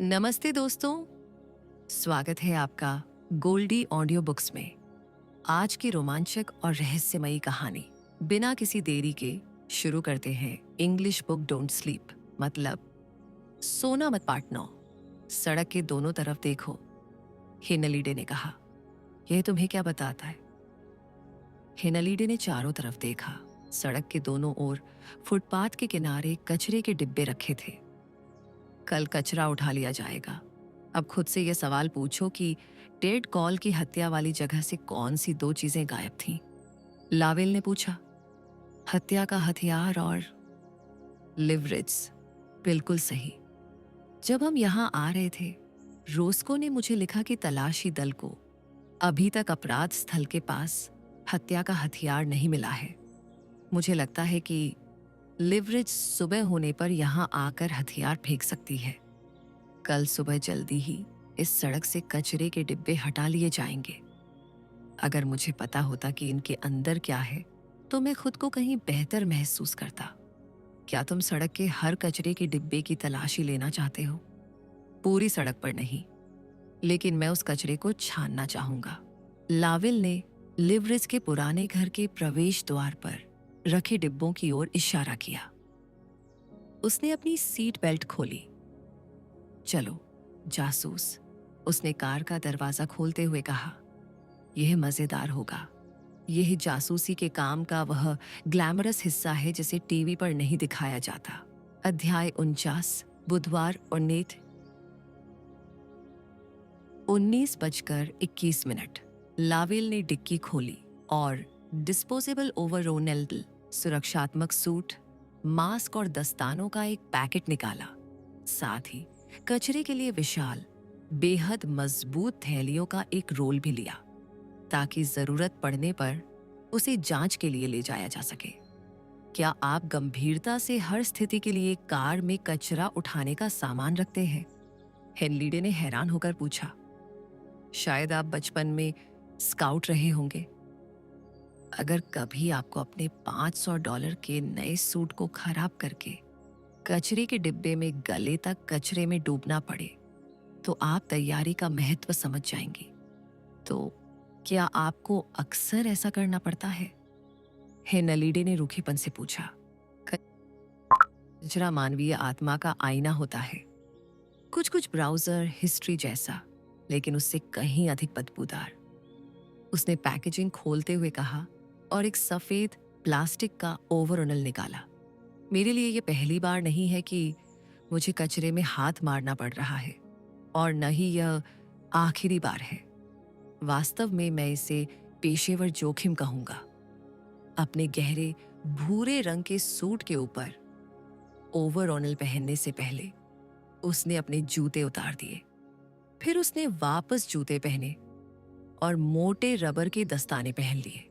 नमस्ते दोस्तों, स्वागत है आपका गोल्डी ऑडियो बुक्स में। आज की रोमांचक और रहस्यमयी कहानी बिना किसी देरी के शुरू करते हैं। इंग्लिश बुक डोंट स्लीप, मतलब सोना मत पाटनो। सड़क के दोनों तरफ देखो, हेनलीडे ने कहा। यह तुम्हें क्या बताता है? हेनलीडे ने चारों तरफ देखा। सड़क के दोनों ओर फुटपाथ के किनारे कचरे के डिब्बे रखे थे। कल कचरा उठा लिया जाएगा। अब खुद से यह सवाल पूछो कि टेड कॉल की हत्या वाली जगह से कौन सी दो चीजें गायब थीं? लावेल ने पूछा। हत्या का हथियार और लिवरेज। बिल्कुल सही। जब हम यहां आ रहे थे, रोस्को ने मुझे लिखा कि तलाशी दल को अभी तक अपराध स्थल के पास हत्या का हथियार नहीं मिला है। मुझे लगता है कि लिवरेज सुबह होने पर यहां आकर हथियार फेंक सकती है। कल सुबह जल्दी ही इस सड़क से कचरे के डिब्बे हटा लिए जाएंगे। अगर मुझे पता होता कि इनके अंदर क्या है, तो मैं खुद को कहीं बेहतर महसूस करता। क्या तुम सड़क के हर कचरे के डिब्बे की तलाशी लेना चाहते हो? पूरी सड़क पर नहीं, लेकिन मैं उस कचरे को छानना चाहूंगा। लावेल ने लिवरेज के पुराने घर के प्रवेश द्वार पर रखे डिब्बों की ओर इशारा किया। उसने अपनी सीट बेल्ट खोली। चलो जासूस, उसने कार का दरवाजा खोलते हुए कहा। यह मजेदार होगा। यह जासूसी के काम का वह ग्लैमरस हिस्सा है जिसे टीवी पर नहीं दिखाया जाता। अध्याय 49, बुधवार 19:21। लावेल ने डिक्की खोली और डिस्पोजेबल ओवरऑल, सुरक्षात्मक सूट, मास्क और दस्तानों का एक पैकेट निकाला। साथ ही कचरे के लिए विशाल, बेहद मजबूत थैलियों का एक रोल भी लिया, ताकि जरूरत पड़ने पर उसे जांच के लिए ले जाया जा सके। क्या आप गंभीरता से हर स्थिति के लिए कार में कचरा उठाने का सामान रखते हैं? हेनलीडे ने हैरान होकर पूछा। शायद आप बचपन में स्काउट रहे होंगे। अगर कभी आपको अपने $500 के नए सूट को खराब करके कचरे के डिब्बे में गले तक कचरे में डूबना पड़े, तो आप तैयारी का महत्व समझ जाएंगी। तो क्या आपको अक्सर ऐसा करना पड़ता है? हेनलीडे ने रूखेपन से पूछा। कचरा मानवीय आत्मा का आईना होता है। कुछ कुछ ब्राउजर हिस्ट्री जैसा, लेकिन उससे कहीं अधिक बदबूदार। उसने पैकेजिंग खोलते हुए कहा और एक सफेद प्लास्टिक का ओवरऑल निकाला। मेरे लिए यह पहली बार नहीं है कि मुझे कचरे में हाथ मारना पड़ रहा है, और न ही यह आखिरी बार है। वास्तव में मैं इसे पेशेवर जोखिम कहूंगा। अपने गहरे भूरे रंग के सूट के ऊपर ओवरऑल पहनने से पहले उसने अपने जूते उतार दिए। फिर उसने वापस जूते पहने और मोटे रबर के दस्ताने पहन लिए।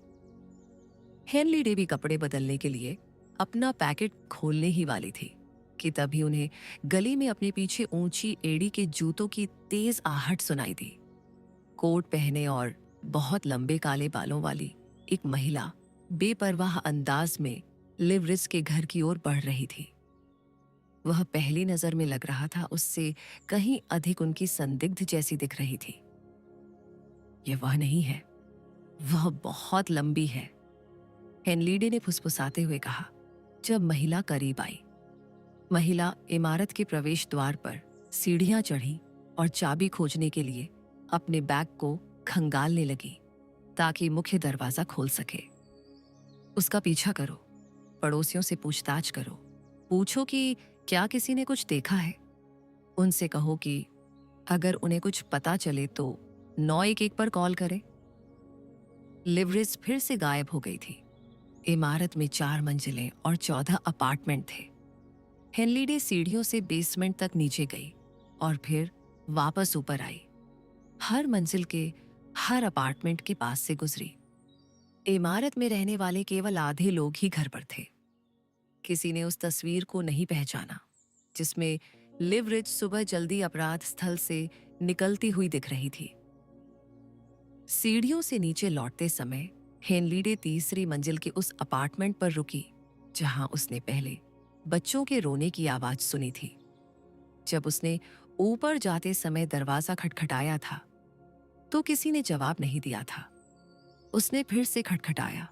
हेनलीडे भी कपड़े बदलने के लिए अपना पैकेट खोलने ही वाली थी कि तभी उन्हें गली में अपने पीछे ऊंची एड़ी के जूतों की तेज आहट सुनाई दी। कोट पहने और बहुत लंबे काले बालों वाली एक महिला बेपरवाह अंदाज में लिवरेज के घर की ओर बढ़ रही थी। वह पहली नजर में लग रहा था उससे कहीं अधिक उनकी संदिग्ध जैसी दिख रही थी। यह वह नहीं है, वह बहुत लंबी है, हेनलीडे ने फुसफुसाते हुए कहा। जब महिला करीब आई, महिला इमारत के प्रवेश द्वार पर सीढ़ियां चढ़ी और चाबी खोजने के लिए अपने बैग को खंगालने लगी ताकि मुख्य दरवाजा खोल सके। उसका पीछा करो, पड़ोसियों से पूछताछ करो, पूछो कि क्या किसी ने कुछ देखा है। उनसे कहो कि अगर उन्हें कुछ पता चले तो 911 पर कॉल करें। लिवरेज फिर से गायब हो गई थी। इमारत में 4 मंजिलें और 14 अपार्टमेंट थे। हेनलीडे सीढ़ियों से बेसमेंट तक नीचे गई और फिर वापस ऊपर आई। हर मंजिल के हर अपार्टमेंट के पास से गुजरी। इमारत में रहने वाले केवल आधे लोग ही घर पर थे। किसी ने उस तस्वीर को नहीं पहचाना जिसमें लिवरेज सुबह जल्दी अपराध स्थल से निकलती हुई दिख रही थी। सीढ़ियों से नीचे लौटते समय हेनलीडे तीसरी मंजिल के उस अपार्टमेंट पर रुकी जहां उसने पहले बच्चों के रोने की आवाज सुनी थी। जब उसने ऊपर जाते समय दरवाजा खटखटाया था तो किसी ने जवाब नहीं दिया था। उसने फिर से खटखटाया,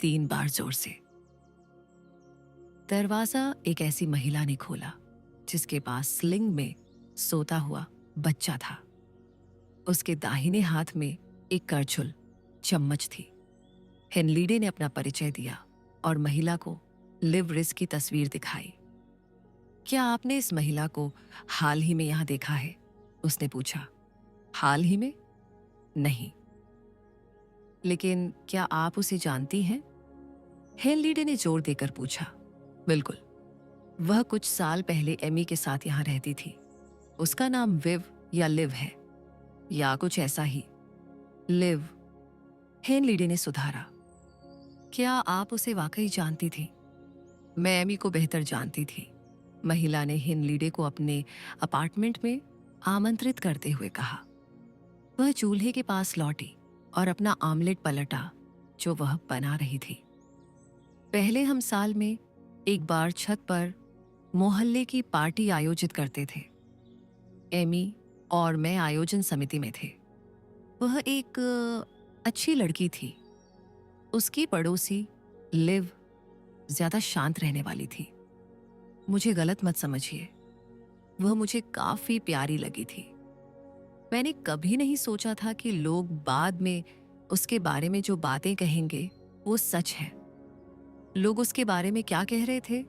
3 बार जोर से। दरवाजा एक ऐसी महिला ने खोला जिसके पास स्लिंग में सोता हुआ बच्चा था। उसके दाहिने हाथ में एक करछुल चम्मच थी। हेनलीडे ने अपना परिचय दिया और महिला को लिव रिस की तस्वीर दिखाई। क्या आपने इस महिला को हाल ही में यहां देखा है? उसने पूछा। हाल ही में? नहीं। लेकिन क्या आप उसे जानती हैं? हेनलीडे ने जोर देकर पूछा। बिल्कुल। वह कुछ साल पहले एमी के साथ यहां रहती थी। उसका नाम विव या लिव है, या कुछ ऐसा ही। लिव, हेनलीडे ने सुधारा। क्या आप उसे वाकई जानती थी? मैं एमी को बेहतर जानती थी, महिला ने हेनलीडे को अपने अपार्टमेंट में आमंत्रित करते हुए कहा। वह चूल्हे के पास लौटी और अपना आमलेट पलटा जो वह बना रही थी। पहले हम साल में एक बार छत पर मोहल्ले की पार्टी आयोजित करते थे। एमी और मैं आयोजन समिति में थे। वह एक अच्छी लड़की थी। उसकी पड़ोसी लिव ज्यादा शांत रहने वाली थी। मुझे गलत मत समझिए, वह मुझे काफी प्यारी लगी थी। मैंने कभी नहीं सोचा था कि लोग बाद में उसके बारे में जो बातें कहेंगे वो सच है। लोग उसके बारे में क्या कह रहे थे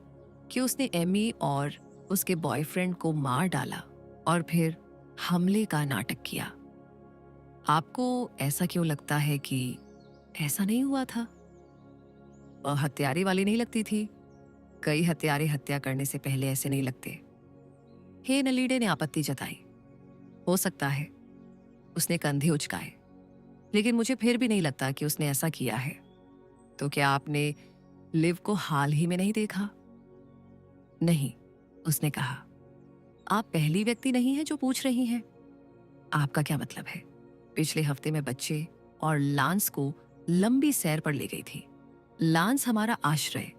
कि उसने एमी और उसके बॉयफ्रेंड को मार डाला और फिर हमले का नाटक किया। आपको ऐसा क्यों लगता है कि ऐसा नहीं हुआ था? वह हत्यारे वाली नहीं लगती थी। कई हत्यारे हत्या करने से पहले ऐसे नहीं लगते। हेनलीडे ने आपत्ति जताई। हो सकता है, उसने कंधे उचकाए, लेकिन मुझे फिर भी नहीं लगता कि उसने ऐसा किया है। तो क्या आपने लिव को हाल ही में नहीं देखा? नहीं, उसने कहा। आप पहली व्यक्ति नहीं है जो पूछ रही हैं। आपका क्या मतलब है? पिछले हफ्ते में बच्चे और लांस को लंबी सैर पर ले गई थी। लांस हमारा आश्रय,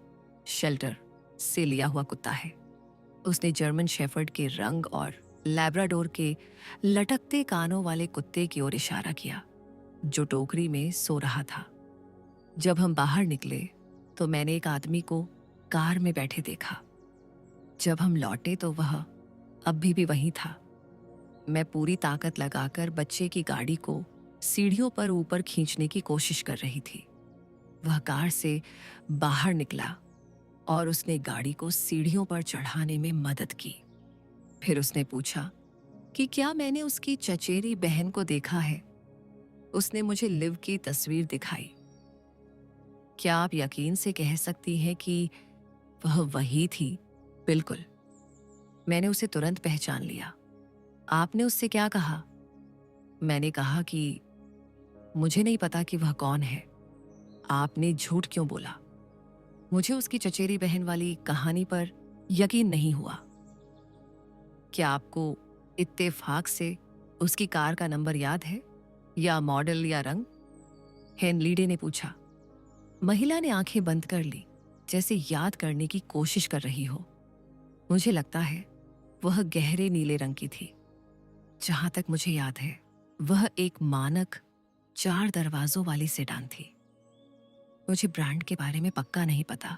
शेल्टर से लिया हुआ कुत्ता है। उसने जर्मन शेफर्ड के रंग और लैब्राडोर के लटकते कानों वाले कुत्ते की ओर इशारा किया जो टोकरी में सो रहा था। जब हम बाहर निकले तो मैंने एक आदमी को कार में बैठे देखा। जब हम लौटे तो वह अब भी वहीं था। मैं पूरी ताकत लगाकर बच्चे की गाड़ी को सीढ़ियों पर ऊपर खींचने की कोशिश कर रही थी। वह कार से बाहर निकला और उसने गाड़ी को सीढ़ियों पर चढ़ाने में मदद की। फिर उसने पूछा कि क्या मैंने उसकी चचेरी बहन को देखा है। उसने मुझे लिव की तस्वीर दिखाई। क्या आप यकीन से कह सकती हैं कि वह वही थी? बिल्कुल, मैंने उसे तुरंत पहचान लिया। आपने उससे क्या कहा? मैंने कहा कि मुझे नहीं पता कि वह कौन है। आपने झूठ क्यों बोला? मुझे उसकी चचेरी बहन वाली कहानी पर यकीन नहीं हुआ। क्या आपको इत्तेफाक से उसकी कार का नंबर याद है, या मॉडल या रंग? हेनलीडे ने पूछा। महिला ने आंखें बंद कर ली, जैसे याद करने की कोशिश कर रही हो। मुझे लगता है वह गहरे नीले रंग की थी। जहां तक मुझे याद है, वह एक मानक 4 दरवाजों वाली सेडान थी। मुझे ब्रांड के बारे में पक्का नहीं पता।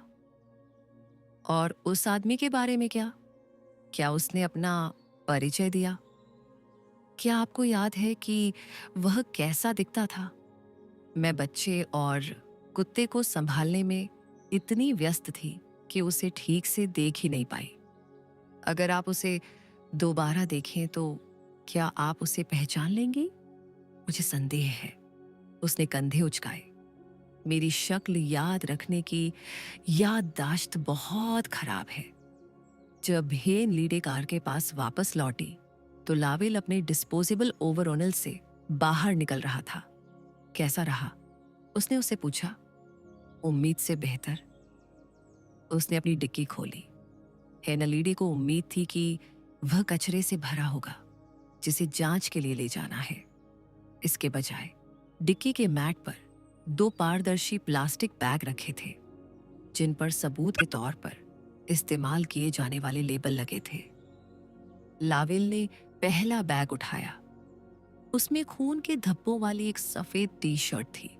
और उस आदमी के बारे में क्या? क्या उसने अपना परिचय दिया? क्या आपको याद है कि वह कैसा दिखता था? मैं बच्चे और कुत्ते को संभालने में इतनी व्यस्त थी कि उसे ठीक से देख ही नहीं पाई। अगर आप उसे दोबारा देखें तो क्या आप उसे पहचान लेंगी? मुझे संदेह है। उसने कंधे उचकाए। मेरी शक्ल याद रखने की याददाश्त बहुत खराब है। जब हेनलीडे कार के पास वापस लौटी तो लावेल अपने डिस्पोजेबल ओवरऑनल से बाहर निकल रहा था। कैसा रहा? उसने उससे पूछा। उम्मीद से बेहतर। उसने अपनी डिक्की खोली। हेनलीडे को उम्मीद थी कि वह कचरे से भरा होगा जिसे जांच के लिए ले जाना है। इसके बजाय डिक्की के मैट पर 2 पारदर्शी प्लास्टिक बैग रखे थे जिन पर सबूत के तौर पर इस्तेमाल किए जाने वाले लेबल लगे थे। लावेल ने पहला बैग उठाया। उसमें खून के धब्बों वाली एक सफेद टी शर्ट थी।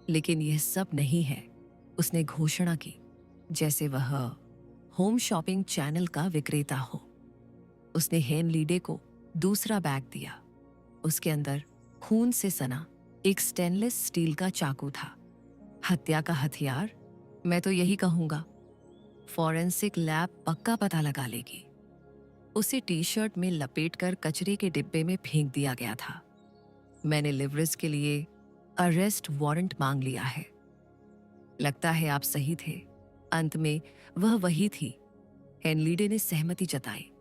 लेकिन यह सब नहीं है, उसने घोषणा की, जैसे वह होम शॉपिंग चैनल का विक्रेता हो। उसने हेनलीडे को दूसरा बैग दिया। उसके अंदर खून से सना एक स्टेनलेस स्टील का चाकू था। हत्या का हथियार? मैं तो यही कहूंगा। फॉरेंसिक लैब पक्का पता लगा लेगी। उसे टी शर्ट में लपेटकर कचरे के डिब्बे में फेंक दिया गया था। मैंने लिवरिस के लिए अरेस्ट वारंट मांग लिया है। लगता है आप सही थे। अंत में वह वही थी। हेनलीडे ने सहमति जताई,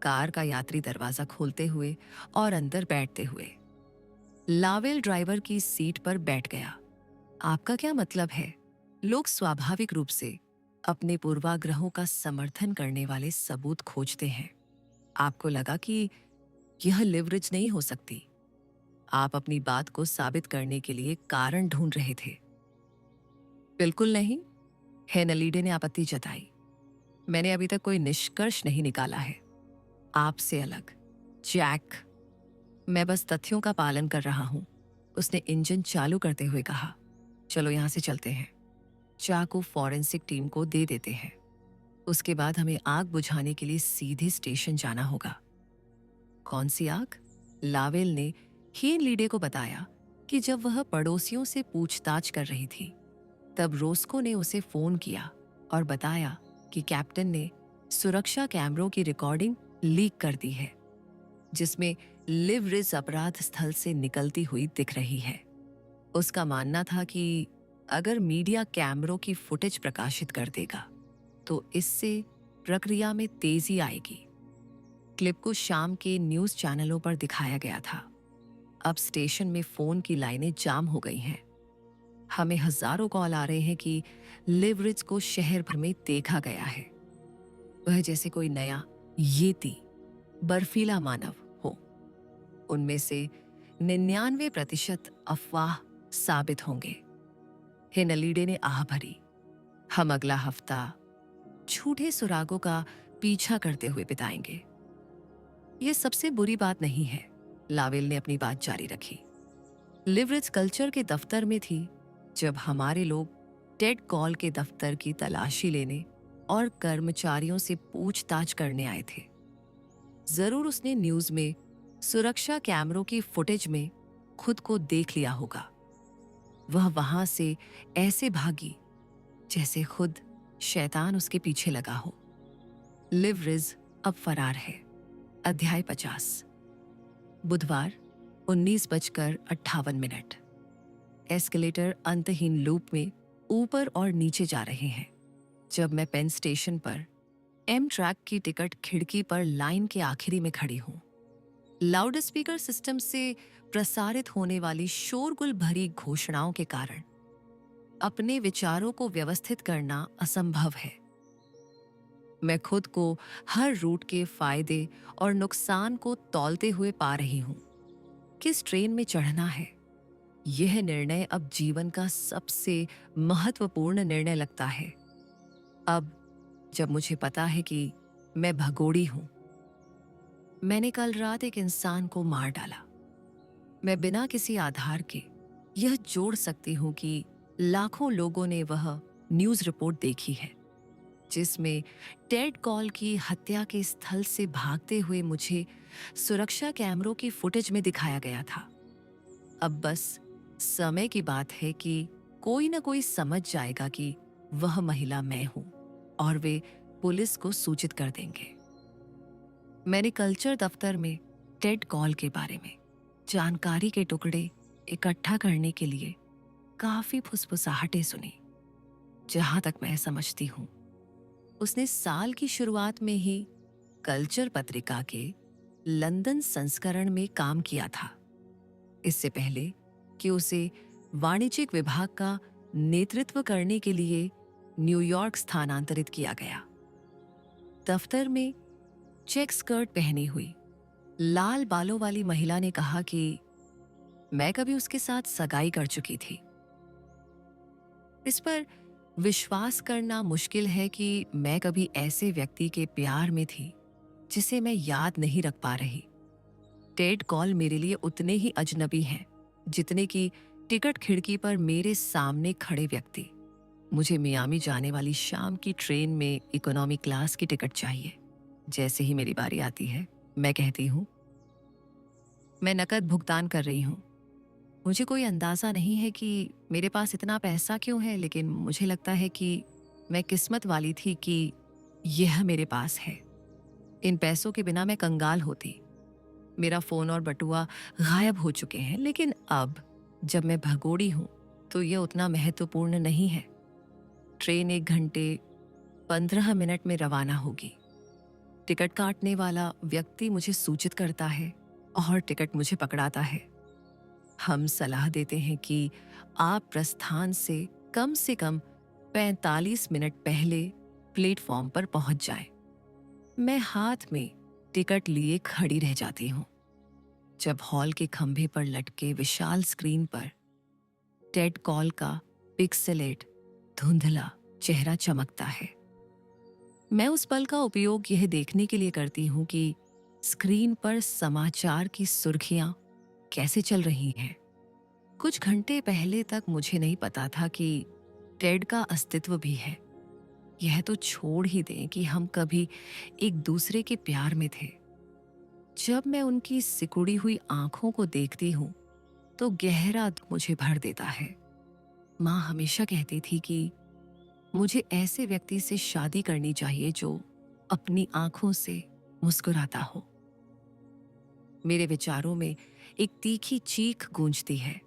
कार का यात्री दरवाजा खोलते हुए और अंदर बैठते हुए। लावेल ड्राइवर की सीट पर बैठ गया। आपका क्या मतलब है? लोग स्वाभाविक रूप से अपने पूर्वाग्रहों का समर्थन करने वाले सबूत खोजते हैं। आपको लगा कि यह लिवरेज नहीं हो सकती। आप अपनी बात को साबित करने के लिए कारण ढूंढ रहे थे। बिल्कुल नहीं, हेनलीडे ने आपत्ति जताई। मैंने अभी तक कोई निष्कर्ष नहीं निकाला है। आपसे अलग, जैक। मैं बस तथ्यों का पालन कर रहा हूं। उसने इंजन चालू करते हुए कहा, चलो यहां से चलते हैं। चाकू फॉरेंसिक टीम को दे देते हैं। उसके बाद हमें आग बुझाने के लिए सीधे स्टेशन जाना होगा। कौन सी आग? लावेल ने हेनलीडे को बताया कि जब वह पड़ोसियों से पूछताछ कर रही थी, तब रोस्को ने उसे फोन किया और बताया कि कैप्टन ने सुरक्षा कैमरों की रिकॉर्डिंग लीक कर दी है, जिसमें लिवरिज अपराध स्थल से निकलती हुई दिख रही है। उसका मानना था कि अगर मीडिया कैमरों की फुटेज प्रकाशित कर देगा तो इससे प्रक्रिया में तेजी आएगी। क्लिप को शाम के न्यूज चैनलों पर दिखाया गया था। अब स्टेशन में फोन की लाइनें जाम हो गई हैं। हमें हजारों कॉल आ रहे हैं कि लिवरिज को शहर भर में देखा गया है। वह जैसे कोई नया येती बर्फीला मानव हो। उनमें से 99% अफवाह साबित होंगे। हेनलीडे ने आह भरी। हम अगला हफ्ता झूठे सुरागों का पीछा करते हुए बिताएंगे। यह सबसे बुरी बात नहीं है, लावेल ने अपनी बात जारी रखी। लिवरिज कल्चर के दफ्तर में थी जब हमारे लोग टेड कॉल के दफ्तर की तलाशी लेने और कर्मचारियों से पूछताछ करने आए थे। जरूर उसने न्यूज में सुरक्षा कैमरों की फुटेज में खुद को देख लिया होगा। वह वहां से ऐसे भागी जैसे खुद शैतान उसके पीछे लगा हो। लिवरिज अब फरार है। अध्याय 50। बुधवार 19:58। एस्केलेटर अंतहीन लूप में ऊपर और नीचे जा रहे हैं। जब मैं पेन स्टेशन पर एम ट्रैक की टिकट खिड़की पर लाइन के आखिरी में खड़ी हूं। लाउड स्पीकर सिस्टम से प्रसारित होने वाली शोरगुल भरी घोषणाओं के कारण अपने विचारों को व्यवस्थित करना असंभव है। मैं खुद को हर रूट के फायदे और नुकसान को तौलते हुए पा रही हूं। किस ट्रेन में चढ़ना है, यह निर्णय अब जीवन का सबसे महत्वपूर्ण निर्णय लगता है। अब जब मुझे पता है कि मैं भगोड़ी हूं। मैंने कल रात एक इंसान को मार डाला। मैं बिना किसी आधार के यह जोड़ सकती हूं कि लाखों लोगों ने वह न्यूज रिपोर्ट देखी है, जिसमें टेड कॉल की हत्या के स्थल से भागते हुए मुझे सुरक्षा कैमरों की फुटेज में दिखाया गया था। अब बस समय की बात है कि कोई न कोई समझ जाएगा कि वह महिला मैं हूं और वे पुलिस को सूचित कर देंगे। मैंने कल्चर दफ्तर में टेड कॉल के बारे में जानकारी के टुकड़े इकट्ठा करने के लिए काफी फुसफुसाहटें सुनी। जहां तक मैं समझती हूं, उसने साल की शुरुआत में ही कल्चर पत्रिका के लंदन संस्करण में काम किया था, इससे पहले कि उसे वाणिज्यिक विभाग का नेतृत्व करने के लिए न्यूयॉर्क स्थानांतरित किया गया। दफ्तर में चेक स्कर्ट पहनी हुई लाल बालों वाली महिला ने कहा कि मैं कभी उसके साथ सगाई कर चुकी थी। इस पर विश्वास करना मुश्किल है कि मैं कभी ऐसे व्यक्ति के प्यार में थी जिसे मैं याद नहीं रख पा रही। टेड कॉल मेरे लिए उतने ही अजनबी हैं जितने कि टिकट खिड़की पर मेरे सामने खड़े व्यक्ति। मुझे मियामी जाने वाली शाम की ट्रेन में इकोनॉमी क्लास की टिकट चाहिए। जैसे ही मेरी बारी आती है, मैं कहती हूँ, मैं नकद भुगतान कर रही हूँ। मुझे कोई अंदाज़ा नहीं है कि मेरे पास इतना पैसा क्यों है, लेकिन मुझे लगता है कि मैं किस्मत वाली थी कि यह मेरे पास है। इन पैसों के बिना मैं कंगाल होती। मेरा फ़ोन और बटुआ गायब हो चुके हैं, लेकिन अब जब मैं भगोड़ी हूँ तो यह उतना महत्वपूर्ण नहीं है। ट्रेन 1 घंटे 15 मिनट में रवाना होगी। टिकट काटने वाला व्यक्ति मुझे सूचित करता है और टिकट मुझे पकड़ाता है। हम सलाह देते हैं कि आप प्रस्थान से कम 45 मिनट पहले प्लेटफॉर्म पर पहुंच जाएं। मैं हाथ में टिकट लिए खड़ी रह जाती हूँ जब हॉल के खंभे पर लटके विशाल स्क्रीन पर टेड कॉल का पिक्सेलेट धुंधला चेहरा चमकता है। मैं उस पल का उपयोग यह देखने के लिए करती हूँ कि स्क्रीन पर समाचार की सुर्खियां कैसे चल रही हैं। कुछ घंटे पहले तक मुझे नहीं पता था कि टेड का अस्तित्व भी है। यह तो छोड़ ही दें कि हम कभी एक दूसरे के प्यार में थे। जब मैं उनकी सिकुड़ी हुई आंखों को देखती हूँ तो गहरा दुख मुझे भर देता है। माँ हमेशा कहती थी कि मुझे ऐसे व्यक्ति से शादी करनी चाहिए जो अपनी आंखों से मुस्कुराता हो। मेरे विचारों में एक तीखी चीख गूंजती है।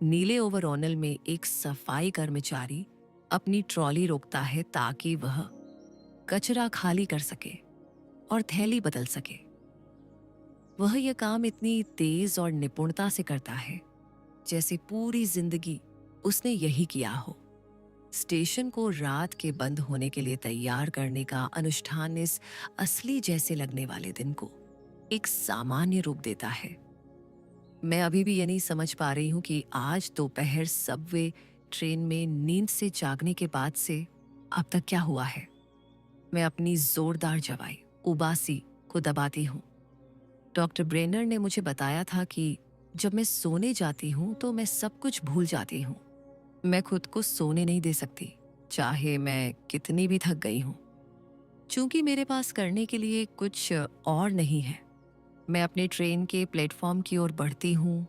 नीले ओवरऑनल में एक सफाई कर्मचारी अपनी ट्रॉली रोकता है ताकि वह कचरा खाली कर सके और थैली बदल सके। वह यह काम इतनी तेज और निपुणता से करता है जैसे पूरी जिंदगी उसने यही किया हो। स्टेशन को रात के बंद होने के लिए तैयार करने का अनुष्ठान इस असली जैसे लगने वाले दिन को एक सामान्य रूप देता है। मैं अभी भी ये नहीं समझ पा रही हूं कि आज दोपहर सबवे ट्रेन में नींद से जागने के बाद से अब तक क्या हुआ है। मैं अपनी जोरदार जवाई उबासी को दबाती हूँ। डॉक्टर ब्रेनर ने मुझे बताया था कि जब मैं सोने जाती हूँ तो मैं सब कुछ भूल जाती हूँ। मैं खुद को सोने नहीं दे सकती, चाहे मैं कितनी भी थक गई हूँ। चूंकि मेरे पास करने के लिए कुछ और नहीं है, मैं अपने ट्रेन के प्लेटफॉर्म की ओर बढ़ती हूँ,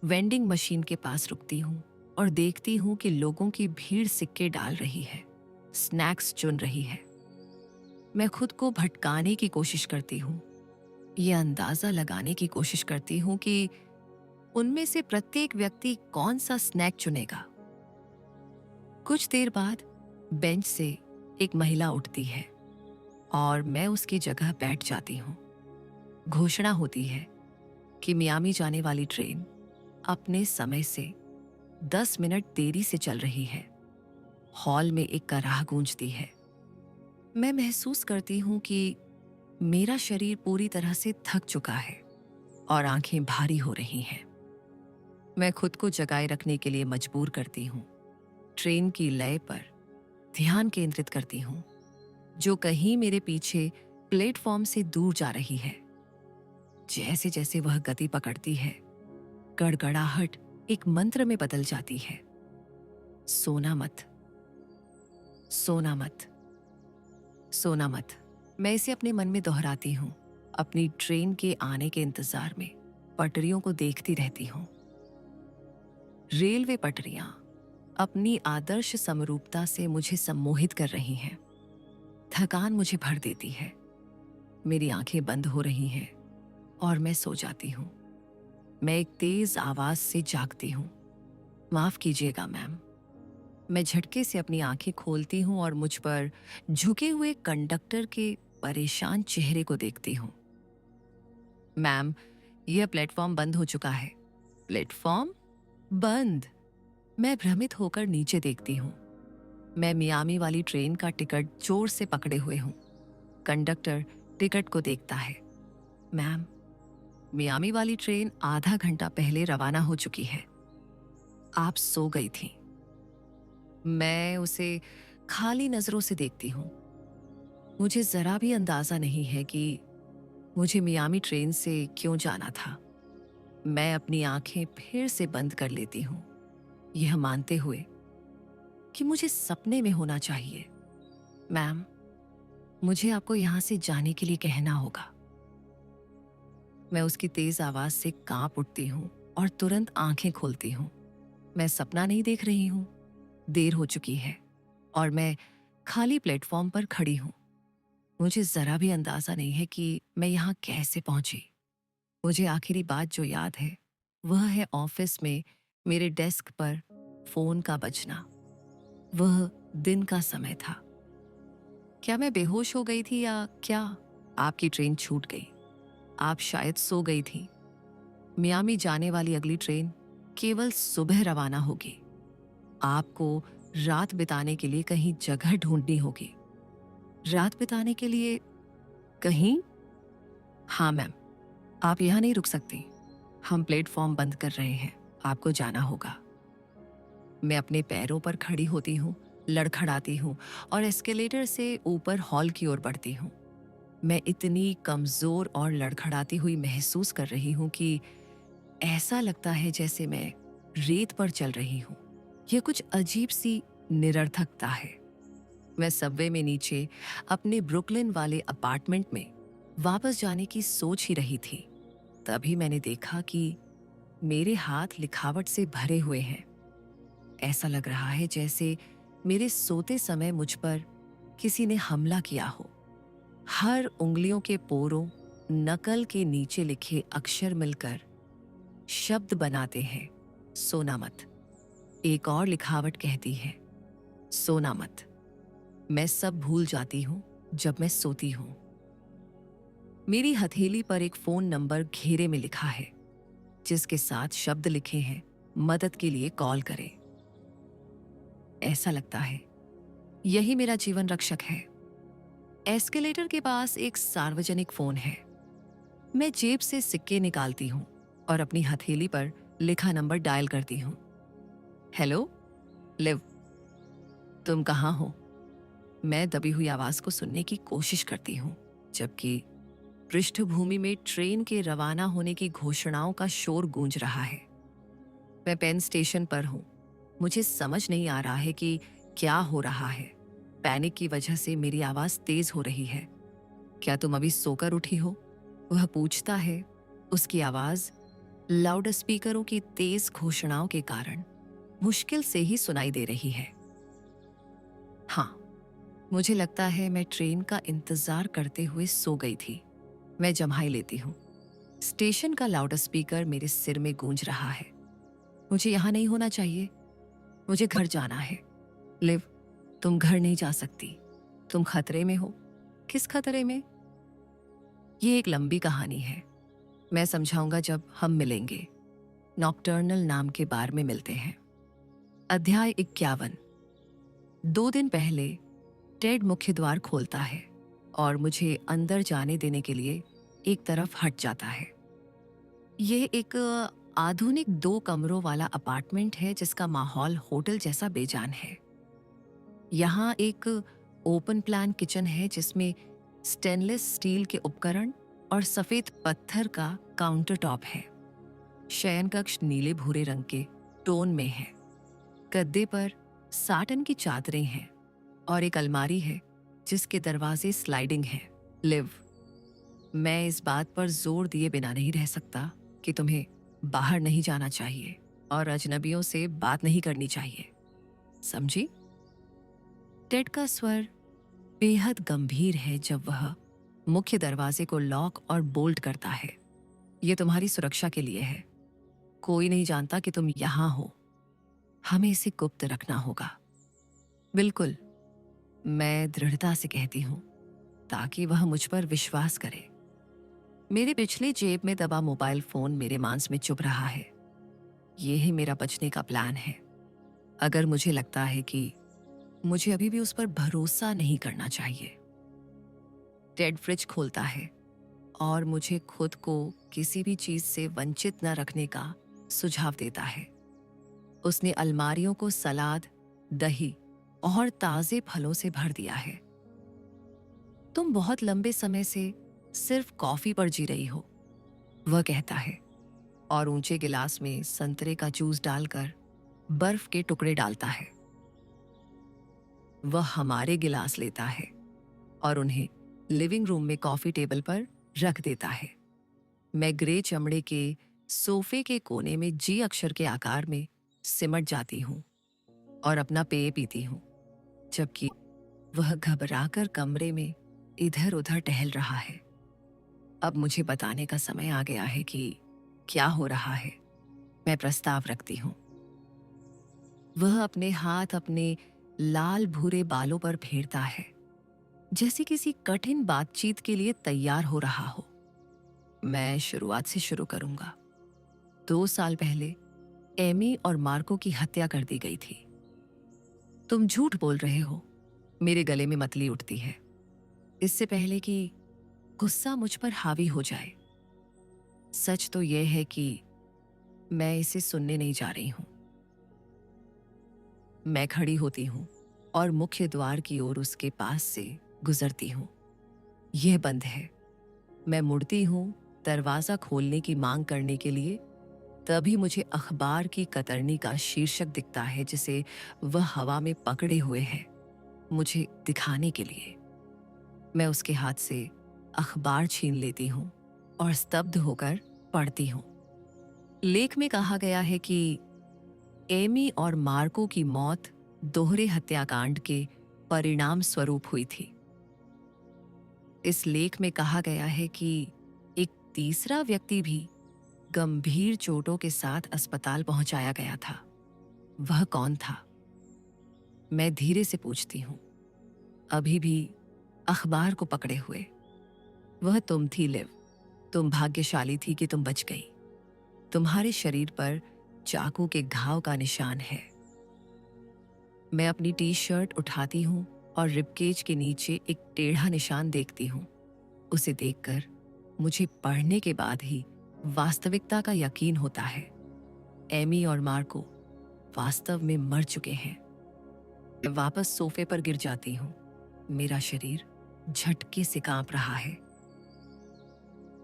वेंडिंग मशीन के पास रुकती हूँ और देखती हूँ कि लोगों की भीड़ सिक्के डाल रही है, स्नैक्स चुन रही है। मैं खुद को भटकाने की कोशिश करती हूँ, ये अंदाजा लगाने की कोशिश करती हूँ कि उनमें से प्रत्येक व्यक्ति कौन सा स्नैक चुनेगा। कुछ देर बाद बेंच से एक महिला उठती है और मैं उसकी जगह बैठ जाती हूँ। घोषणा होती है कि मियामी जाने वाली ट्रेन अपने समय से 10 मिनट देरी से चल रही है। हॉल में एक कराह गूंजती है। मैं महसूस करती हूँ कि मेरा शरीर पूरी तरह से थक चुका है और आंखें भारी हो रही हैं। मैं खुद को जगाए रखने के लिए मजबूर करती हूँ। ट्रेन की लय पर ध्यान केंद्रित करती हूँ जो कहीं मेरे पीछे प्लेटफॉर्म से दूर जा रही है। जैसे जैसे वह गति पकड़ती है, गड़गड़ाहट एक मंत्र में बदल जाती है। सोना मत, सोना मत, सोना मत। मैं इसे अपने मन में दोहराती हूँ। अपनी ट्रेन के आने के इंतजार में पटरियों को देखती रहती हूँ। रेलवे पटरियां अपनी आदर्श समरूपता से मुझे सम्मोहित कर रही हैं। थकान मुझे भर देती है। मेरी आंखें बंद हो रही हैं और मैं सो जाती हूँ। मैं एक तेज आवाज से जागती हूँ। माफ कीजिएगा मैम। मैं झटके से अपनी आंखें खोलती हूँ और मुझ पर झुके हुए कंडक्टर के परेशान चेहरे को देखती हूँ। मैम, यह प्लेटफॉर्म बंद हो चुका है। प्लेटफॉर्म बंद? मैं भ्रमित होकर नीचे देखती हूँ। मैं मियामी वाली ट्रेन का टिकट जोर से पकड़े हुए हूँ। कंडक्टर टिकट को देखता है। मैम, मियामी वाली ट्रेन आधा घंटा पहले रवाना हो चुकी है। आप सो गई थी। मैं उसे खाली नजरों से देखती हूँ। मुझे ज़रा भी अंदाज़ा नहीं है कि मुझे मियामी ट्रेन से क्यों जाना था। मैं अपनी आंखें फिर से बंद कर लेती हूँ, यह मानते हुए कि मुझे सपने में होना चाहिए। मैम, मुझे आपको यहाँ से जाने के लिए कहना होगा। मैं उसकी तेज आवाज से कांप उठती हूँ और तुरंत आंखें खोलती हूँ। मैं सपना नहीं देख रही हूँ। देर हो चुकी है और मैं खाली प्लेटफॉर्म पर खड़ी हूँ। मुझे जरा भी अंदाजा नहीं है कि मैं यहाँ कैसे पहुंची। मुझे आखिरी बात जो याद है वह है ऑफिस में मेरे डेस्क पर फोन का बजना। वह दिन का समय था। क्या मैं बेहोश हो गई थी या क्या आपकी ट्रेन छूट गई? आप शायद सो गई थी। मियामी जाने वाली अगली ट्रेन केवल सुबह रवाना होगी। आपको रात बिताने के लिए कहीं जगह ढूंढनी होगी। रात बिताने के लिए कहीं? हाँ मैम, आप यहाँ नहीं रुक सकती। हम प्लेटफॉर्म बंद कर रहे हैं, आपको जाना होगा। मैं अपने पैरों पर खड़ी होती हूँ, लड़खड़ाती हूँ और एस्केलेटर से ऊपर हॉल की ओर बढ़ती हूँ। मैं इतनी कमजोर और लड़खड़ाती हुई महसूस कर रही हूँ कि ऐसा लगता है जैसे मैं रेत पर चल रही हूँ। यह कुछ अजीब सी निरर्थकता है। मैं सबवे में नीचे अपने ब्रुकलिन वाले अपार्टमेंट में वापस जाने की सोच ही रही थी। तभी मैंने देखा कि मेरे हाथ लिखावट से भरे हुए हैं। ऐसा लग रहा है जैसे मेरे सोते समय मुझ पर किसी ने हमला किया हो। हर उंगलियों के पोरों नकल के नीचे लिखे अक्षर मिलकर शब्द बनाते हैं, सोना मत। एक और लिखावट कहती है, सोना मत। मैं सब भूल जाती हूं जब मैं सोती हूं। मेरी हथेली पर एक फोन नंबर घेरे में लिखा है, जिसके साथ शब्द लिखे हैं, मदद के लिए कॉल करें। ऐसा लगता है यही मेरा जीवन रक्षक है। एस्केलेटर के पास एक सार्वजनिक फोन है। मैं जेब से सिक्के निकालती हूँ और अपनी हथेली पर लिखा नंबर डायल करती हूँ। हेलो, लिव, तुम कहाँ हो? मैं दबी हुई आवाज को सुनने की कोशिश करती हूँ, जबकि पृष्ठभूमि में ट्रेन के रवाना होने की घोषणाओं का शोर गूंज रहा है। मैं पेन स्टेशन पर हूँ। मुझे समझ नहीं आ रहा है कि क्या हो रहा है। पैनिक की वजह से मेरी आवाज तेज हो रही है। क्या तुम अभी सोकर उठी हो? वह पूछता है। उसकी आवाज लाउड स्पीकरों की तेज घोषणाओं के कारण मुश्किल से ही सुनाई दे रही है। हाँ, मुझे लगता है मैं ट्रेन का इंतजार करते हुए सो गई थी। मैं जम्हाई लेती हूँ। स्टेशन का लाउड स्पीकर मेरे सिर में गूंज रहा है। मुझे यहाँ नहीं होना चाहिए। मुझे घर जाना है। लिव, तुम घर नहीं जा सकती। तुम खतरे में हो। किस खतरे में? ये एक लंबी कहानी है। मैं समझाऊंगा जब हम मिलेंगे। नॉकटर्नल नाम के बार में मिलते हैं। अध्याय 51। 2 दिन पहले टेड मुख्य द्वार खोलता है और मुझे अंदर जाने देने के लिए एक तरफ हट जाता है। यह एक आधुनिक 2 कमरों वाला अपार्टमेंट है जिसका माहौल होटल जैसा बेजान है। यहाँ एक ओपन प्लान किचन है जिसमें स्टेनलेस स्टील के उपकरण और सफेद पत्थर का काउंटर टॉप है। शयन कक्ष नीले भूरे रंग के टोन में है। गद्दे पर साटन की चादरें हैं और एक अलमारी है जिसके दरवाजे स्लाइडिंग हैं। लिव, मैं इस बात पर जोर दिए बिना नहीं रह सकता कि तुम्हें बाहर नहीं जाना चाहिए और अजनबियों से बात नहीं करनी चाहिए, समझी? टेड का स्वर बेहद गंभीर है जब वह मुख्य दरवाजे को लॉक और बोल्ट करता है। यह तुम्हारी सुरक्षा के लिए है। कोई नहीं जानता कि तुम यहां हो। हमें इसे गुप्त रखना होगा। बिल्कुल, मैं दृढ़ता से कहती हूं, ताकि वह मुझ पर विश्वास करे। मेरे पिछले जेब में दबा मोबाइल फोन मेरे मांस में चुभ रहा है। यह ही मेरा बचने का प्लान है। अगर मुझे लगता है कि मुझे अभी भी उस पर भरोसा नहीं करना चाहिए। टेड फ्रिज खोलता है और मुझे खुद को किसी भी चीज से वंचित न रखने का सुझाव देता है। उसने अलमारियों को सलाद, दही और ताजे फलों से भर दिया है। तुम बहुत लंबे समय से सिर्फ कॉफी पर जी रही हो, वह कहता है और ऊंचे गिलास में संतरे का जूस डालकर बर्फ के टुकड़े डालता है। वह हमारे गिलास लेता है और उन्हें लिविंग रूम में कॉफी टेबल पर रख देता है। मैं ग्रे चमड़े के सोफे के कोने में जी अक्षर के आकार में सिमट जाती हूँ और अपना पेय पीती हूँ, जबकि वह घबराकर कमरे में इधर उधर टहल रहा है। अब मुझे बताने का समय आ गया है कि क्या हो रहा है। मैं प्रस्ताव रखती हूँ। वह अपने हाथ अपने लाल भूरे बालों पर फेरता है, जैसे किसी कठिन बातचीत के लिए तैयार हो रहा हो। मैं शुरुआत से शुरू करूंगा। 2 साल पहले एमी और मार्को की हत्या कर दी गई थी। तुम झूठ बोल रहे हो। मेरे गले में मतली उठती है, इससे पहले कि गुस्सा मुझ पर हावी हो जाए। सच तो यह है कि मैं इसे सुनने नहीं जा रही हूं। मैं खड़ी होती हूं और मुख्य द्वार की ओर उसके पास से गुजरती हूं। यह बंद है। मैं मुड़ती हूं दरवाजा खोलने की मांग करने के लिए, तभी मुझे अखबार की कतरनी का शीर्षक दिखता है जिसे वह हवा में पकड़े हुए है, मुझे दिखाने के लिए। मैं उसके हाथ से अखबार छीन लेती हूँ और स्तब्ध होकर पढ़ती हूँ। लेख में कहा गया है कि एमी और मार्को की मौत दोहरे हत्याकांड के परिणाम स्वरूप हुई थी। इस लेख में कहा गया है कि एक तीसरा व्यक्ति भी गंभीर चोटों के साथ अस्पताल पहुंचाया गया था। वह कौन था? मैं धीरे से पूछती हूँ, अभी भी अखबार को पकड़े हुए। वह तुम थी लिव। तुम भाग्यशाली थी कि तुम बच गई। तुम्हारे शरीर पर चाकू के घाव का निशान है। मैं अपनी टी शर्ट उठाती हूँ और रिबकेज के नीचे एक टेढ़ा निशान देखती हूँ। उसे देखकर मुझे पढ़ने के बाद ही वास्तविकता का यकीन होता है। एमी और मार्को वास्तव में मर चुके हैं। मैं वापस सोफे पर गिर जाती हूँ। मेरा शरीर झटके से कांप रहा है।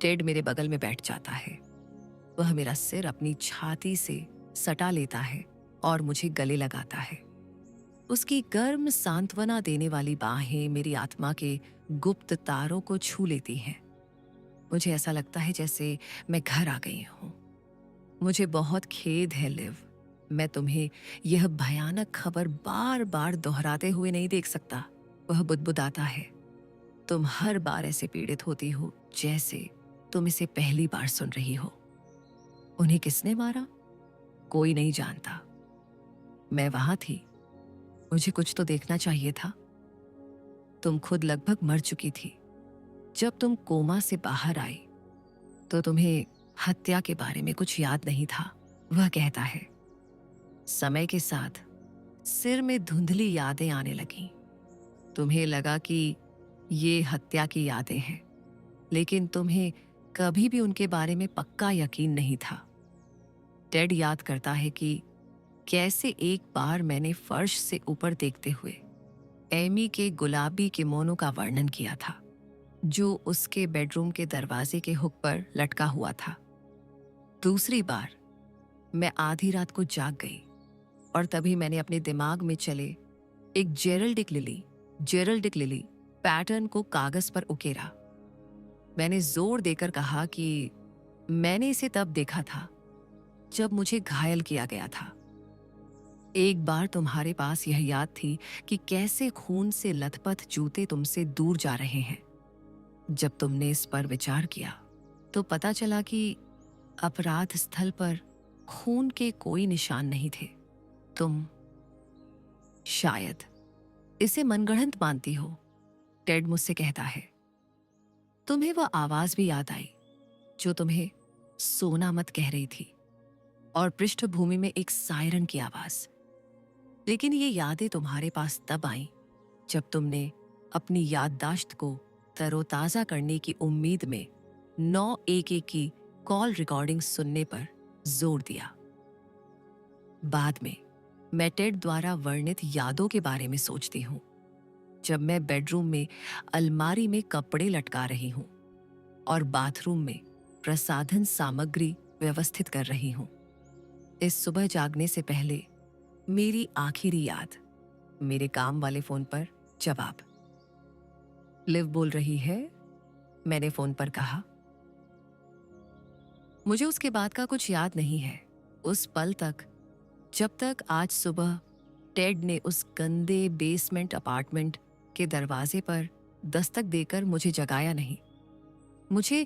टेड मेरे बगल में बैठ जाता है। वह मेरा सिर अपनी छाती से सटा लेता है और मुझे गले लगाता है। उसकी गर्म सांत्वना देने वाली बाहें मेरी आत्मा के गुप्त तारों को छू लेती हैं। मुझे ऐसा लगता है जैसे मैं घर आ गई हूं। मुझे बहुत खेद है लिव। मैं तुम्हें यह भयानक खबर बार बार दोहराते हुए नहीं देख सकता। वह बुदबुदाता है। तुम हर बार ऐसे पीड़ित होती हो जैसे तुम इसे पहली बार सुन रही हो। उन्हें किसने मारा? कोई नहीं जानता। मैं वहां थी। मुझे कुछ तो देखना चाहिए था। तुम खुद लगभग मर चुकी थी। जब तुम कोमा से बाहर आई तो तुम्हें हत्या के बारे में कुछ याद नहीं था, वह कहता है। समय के साथ सिर में धुंधली यादें आने लगीं। तुम्हें लगा कि ये हत्या की यादें हैं, लेकिन तुम्हें कभी भी उनके बारे में पक्का यकीन नहीं था। टेड याद करता है कि कैसे एक बार मैंने फर्श से ऊपर देखते हुए एमी के गुलाबी किमोनो का वर्णन किया था, जो उसके बेडरूम के दरवाजे के हुक पर लटका हुआ था। दूसरी बार मैं आधी रात को जाग गई और तभी मैंने अपने दिमाग में चले एक जेरल्डिक लिली पैटर्न को कागज पर उकेरा। मैंने जोर देकर कहा कि मैंने इसे तब देखा था जब मुझे घायल किया गया था। एक बार तुम्हारे पास यह याद थी कि कैसे खून से लथपथ जूते तुमसे दूर जा रहे हैं। जब तुमने इस पर विचार किया तो पता चला कि अपराध स्थल पर खून के कोई निशान नहीं थे। तुम शायद इसे मनगढ़ंत मानती हो, टेड मुझसे कहता है। तुम्हें वह आवाज भी याद आई जो तुम्हें सोना मत कह रही थी, और पृष्ठभूमि में एक सायरन की आवाज। लेकिन ये यादें तुम्हारे पास तब आईं जब तुमने अपनी याददाश्त को तरोताजा करने की उम्मीद में 911 की कॉल रिकॉर्डिंग सुनने पर जोर दिया। बाद में मैं टेड द्वारा वर्णित यादों के बारे में सोचती हूँ। जब मैं बेडरूम में अलमारी में कपड़े लटका रही हूँ और बाथरूम में प्रसाधन सामग्री व्यवस्थित कर रही हूँ। इस सुबह जागने से पहले मेरी आखिरी याद, मेरे काम वाले फोन पर जवाब। लिव बोल रही है, मैंने फोन पर कहा। मुझे उसके बाद का कुछ याद नहीं है, उस पल तक जब तक आज सुबह टेड ने उस गंदे बेसमेंट अपार्टमेंट के दरवाजे पर दस्तक देकर मुझे जगाया नहीं। मुझे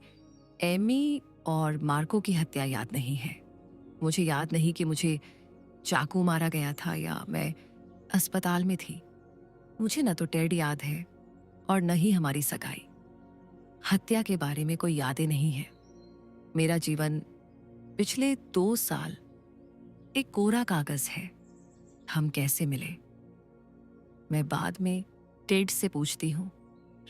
एमी और मार्को की हत्या याद नहीं है। मुझे याद नहीं कि मुझे चाकू मारा गया था या मैं अस्पताल में थी। मुझे न तो टेड याद है और न ही हमारी सगाई। हत्या के बारे में कोई यादें नहीं है। मेरा जीवन पिछले 2 साल एक कोरा कागज है। हम कैसे मिले? मैं बाद में टेड से पूछती हूँ,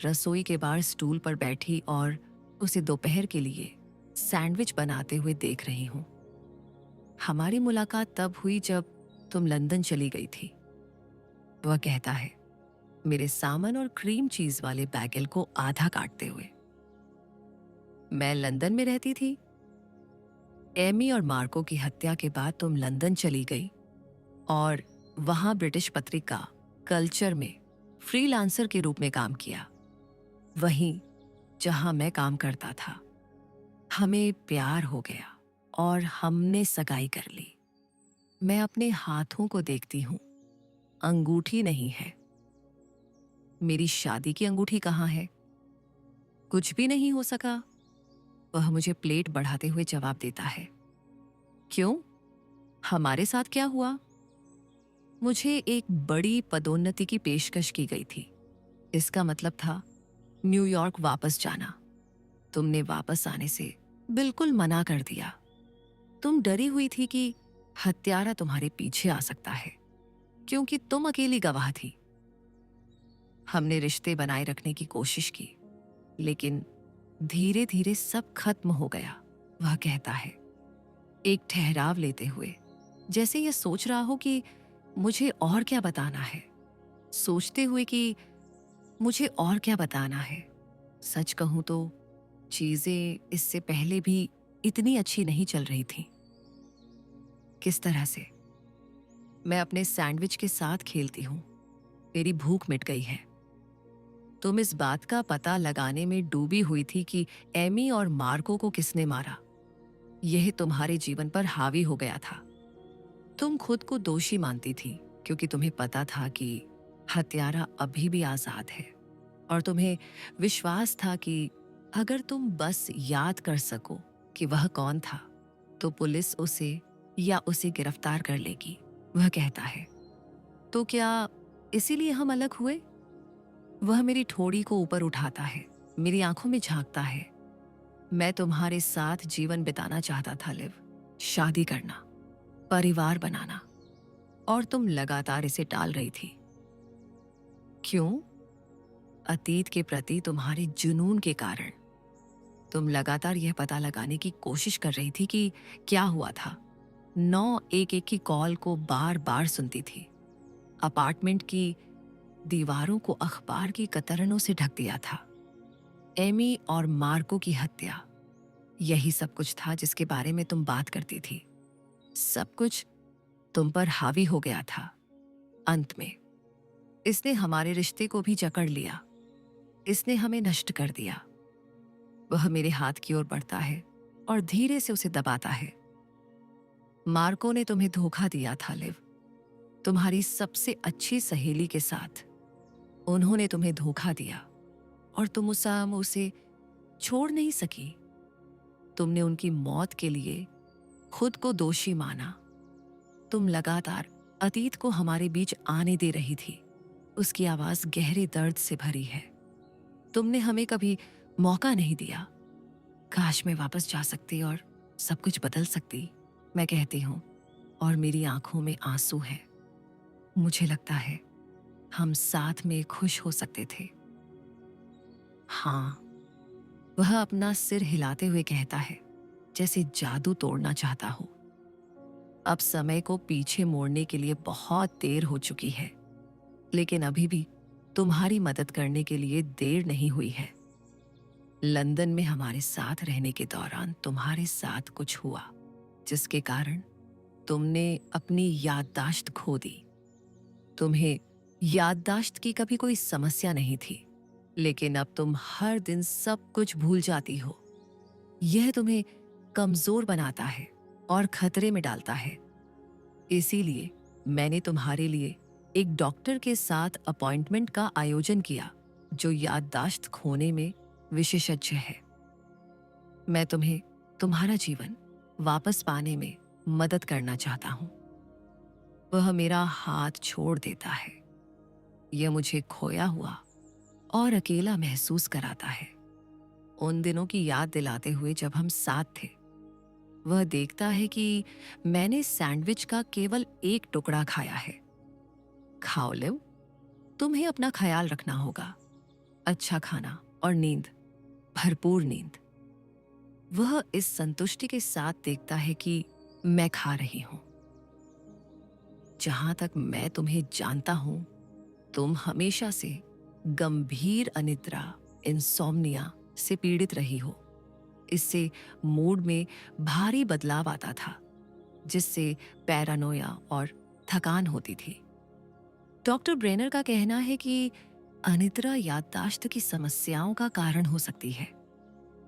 रसोई के बाहर स्टूल पर बैठी और उसे दोपहर के लिए सैंडविच बनाते हुए देख रही हूँ। हमारी मुलाकात तब हुई जब तुम लंदन चली गई थी। वह कहता है, मेरे सामन और क्रीम चीज वाले बैगल को आधा काटते हुए। मैं लंदन में रहती थी। एमी और मार्को की हत्या के बाद तुम लंदन चली गई और वहां ब्रिटिश पत्रिका कल्चर में फ्रीलांसर के रूप में काम किया, वहीं जहां मैं काम करता था। हमें प्यार हो गया और हमने सगाई कर ली। मैं अपने हाथों को देखती हूँ, अंगूठी नहीं है। मेरी शादी की अंगूठी कहाँ है? कुछ भी नहीं हो सका। वह मुझे प्लेट बढ़ाते हुए जवाब देता है। क्यों? हमारे साथ क्या हुआ? मुझे एक बड़ी पदोन्नति की पेशकश की गई थी। इसका मतलब था न्यूयॉर्क वापस जाना। तुमने वापस आने से बिल्कुल मना कर दिया। तुम डरी हुई थी कि हत्यारा तुम्हारे पीछे आ सकता है, क्योंकि तुम अकेली गवाह थी। हमने रिश्ते बनाए रखने की कोशिश की, लेकिन धीरे धीरे सब खत्म हो गया। वह कहता है, एक ठहराव लेते हुए, जैसे यह सोच रहा हो कि मुझे और क्या बताना है, सोचते हुए कि मुझे और क्या बताना है। सच कहूं तो चीजें इससे पहले भी इतनी अच्छी नहीं चल रही थी। किस तरह से? मैं अपने सैंडविच के साथ खेलती हूं। मेरी भूख मिट गई है। तुम इस बात का पता लगाने में डूबी हुई थी कि एमी और मार्को को किसने मारा। यह तुम्हारे जीवन पर हावी हो गया था। तुम खुद को दोषी मानती थी, क्योंकि तुम्हें पता था कि हत्यारा अभी भी आजाद है, और तुम्हें विश्वास था कि अगर तुम बस याद कर सको कि वह कौन था, तो पुलिस उसे या उसे गिरफ्तार कर लेगी। वह कहता है, तो क्या इसीलिए हम अलग हुए? वह मेरी ठोड़ी को ऊपर उठाता है, मेरी आंखों में झांकता है। मैं तुम्हारे साथ जीवन बिताना चाहता था लिव, शादी करना, परिवार बनाना, और तुम लगातार इसे टाल रही थी। क्यों? अतीत के प्रति तुम्हारे जुनून के कारण। तुम लगातार यह पता लगाने की कोशिश कर रही थी कि क्या हुआ था। 911 की कॉल को बार बार सुनती थी। अपार्टमेंट की दीवारों को अखबार की कतरनों से ढक दिया था। एमी और मार्को की हत्या, यही सब कुछ था जिसके बारे में तुम बात करती थी। सब कुछ तुम पर हावी हो गया था। अंत में इसने हमारे रिश्ते को भी जकड़ लिया। इसने हमें नष्ट कर दिया। वह मेरे हाथ की ओर बढ़ता है और धीरे से उसे दबाता है। मार्को ने तुम्हें धोखा दिया था लिव, तुम्हारी सबसे अच्छी सहेली के साथ। उन्होंने तुम्हें धोखा दिया और तुम उसे छोड़ नहीं सकी। तुमने उनकी मौत के लिए खुद को दोषी माना। तुम लगातार अतीत को हमारे बीच आने दे रही थी। उसकी आवाज गहरे दर्द से भरी है। तुमने हमें कभी मौका नहीं दिया। काश मैं वापस जा सकती और सब कुछ बदल सकती, मैं कहती हूँ, और मेरी आंखों में आंसू है। मुझे लगता है हम साथ में खुश हो सकते थे। हाँ, वह अपना सिर हिलाते हुए कहता है, जैसे जादू तोड़ना चाहता हो। अब समय को पीछे मोड़ने के लिए बहुत देर हो चुकी है, लेकिन अभी भी तुम्हारी मदद करने के लिए देर नहीं हुई है। लंदन में हमारे साथ रहने के दौरान तुम्हारे साथ कुछ हुआ जिसके कारण तुमने अपनी याददाश्त खो दी। तुम्हें याददाश्त की कभी कोई समस्या नहीं थी, लेकिन अब तुम हर दिन सब कुछ भूल जाती हो। यह तुम्हें कमजोर बनाता है और खतरे में डालता है। इसीलिए मैंने तुम्हारे लिए एक डॉक्टर के साथ अपॉइंटमेंट का आयोजन किया जो याददाश्त खोने में विशेषज्ञ है। मैं तुम्हें तुम्हारा जीवन वापस पाने में मदद करना चाहता हूं। वह मेरा हाथ छोड़ देता है। यह मुझे खोया हुआ और अकेला महसूस कराता है। उन दिनों की याद दिलाते हुए जब हम साथ थे। वह देखता है कि मैंने सैंडविच का केवल एक टुकड़ा खाया है। खाओ लिव, तुम्हें अपना ख्याल रखना होगा। अच्छा खाना और नींद, भरपूर नींद। वह इस संतुष्टि के साथ देखता है कि मैं खा रही हूं। जहां तक मैं तुम्हें जानता हूं, तुम हमेशा से गंभीर अनिद्रा इंसोम्निया से पीड़ित रही हो। इससे मूड में भारी बदलाव आता था, जिससे पैरानोया और थकान होती थी। डॉक्टर ब्रेनर का कहना है कि अनिद्रा याददाश्त की समस्याओं का कारण हो सकती है।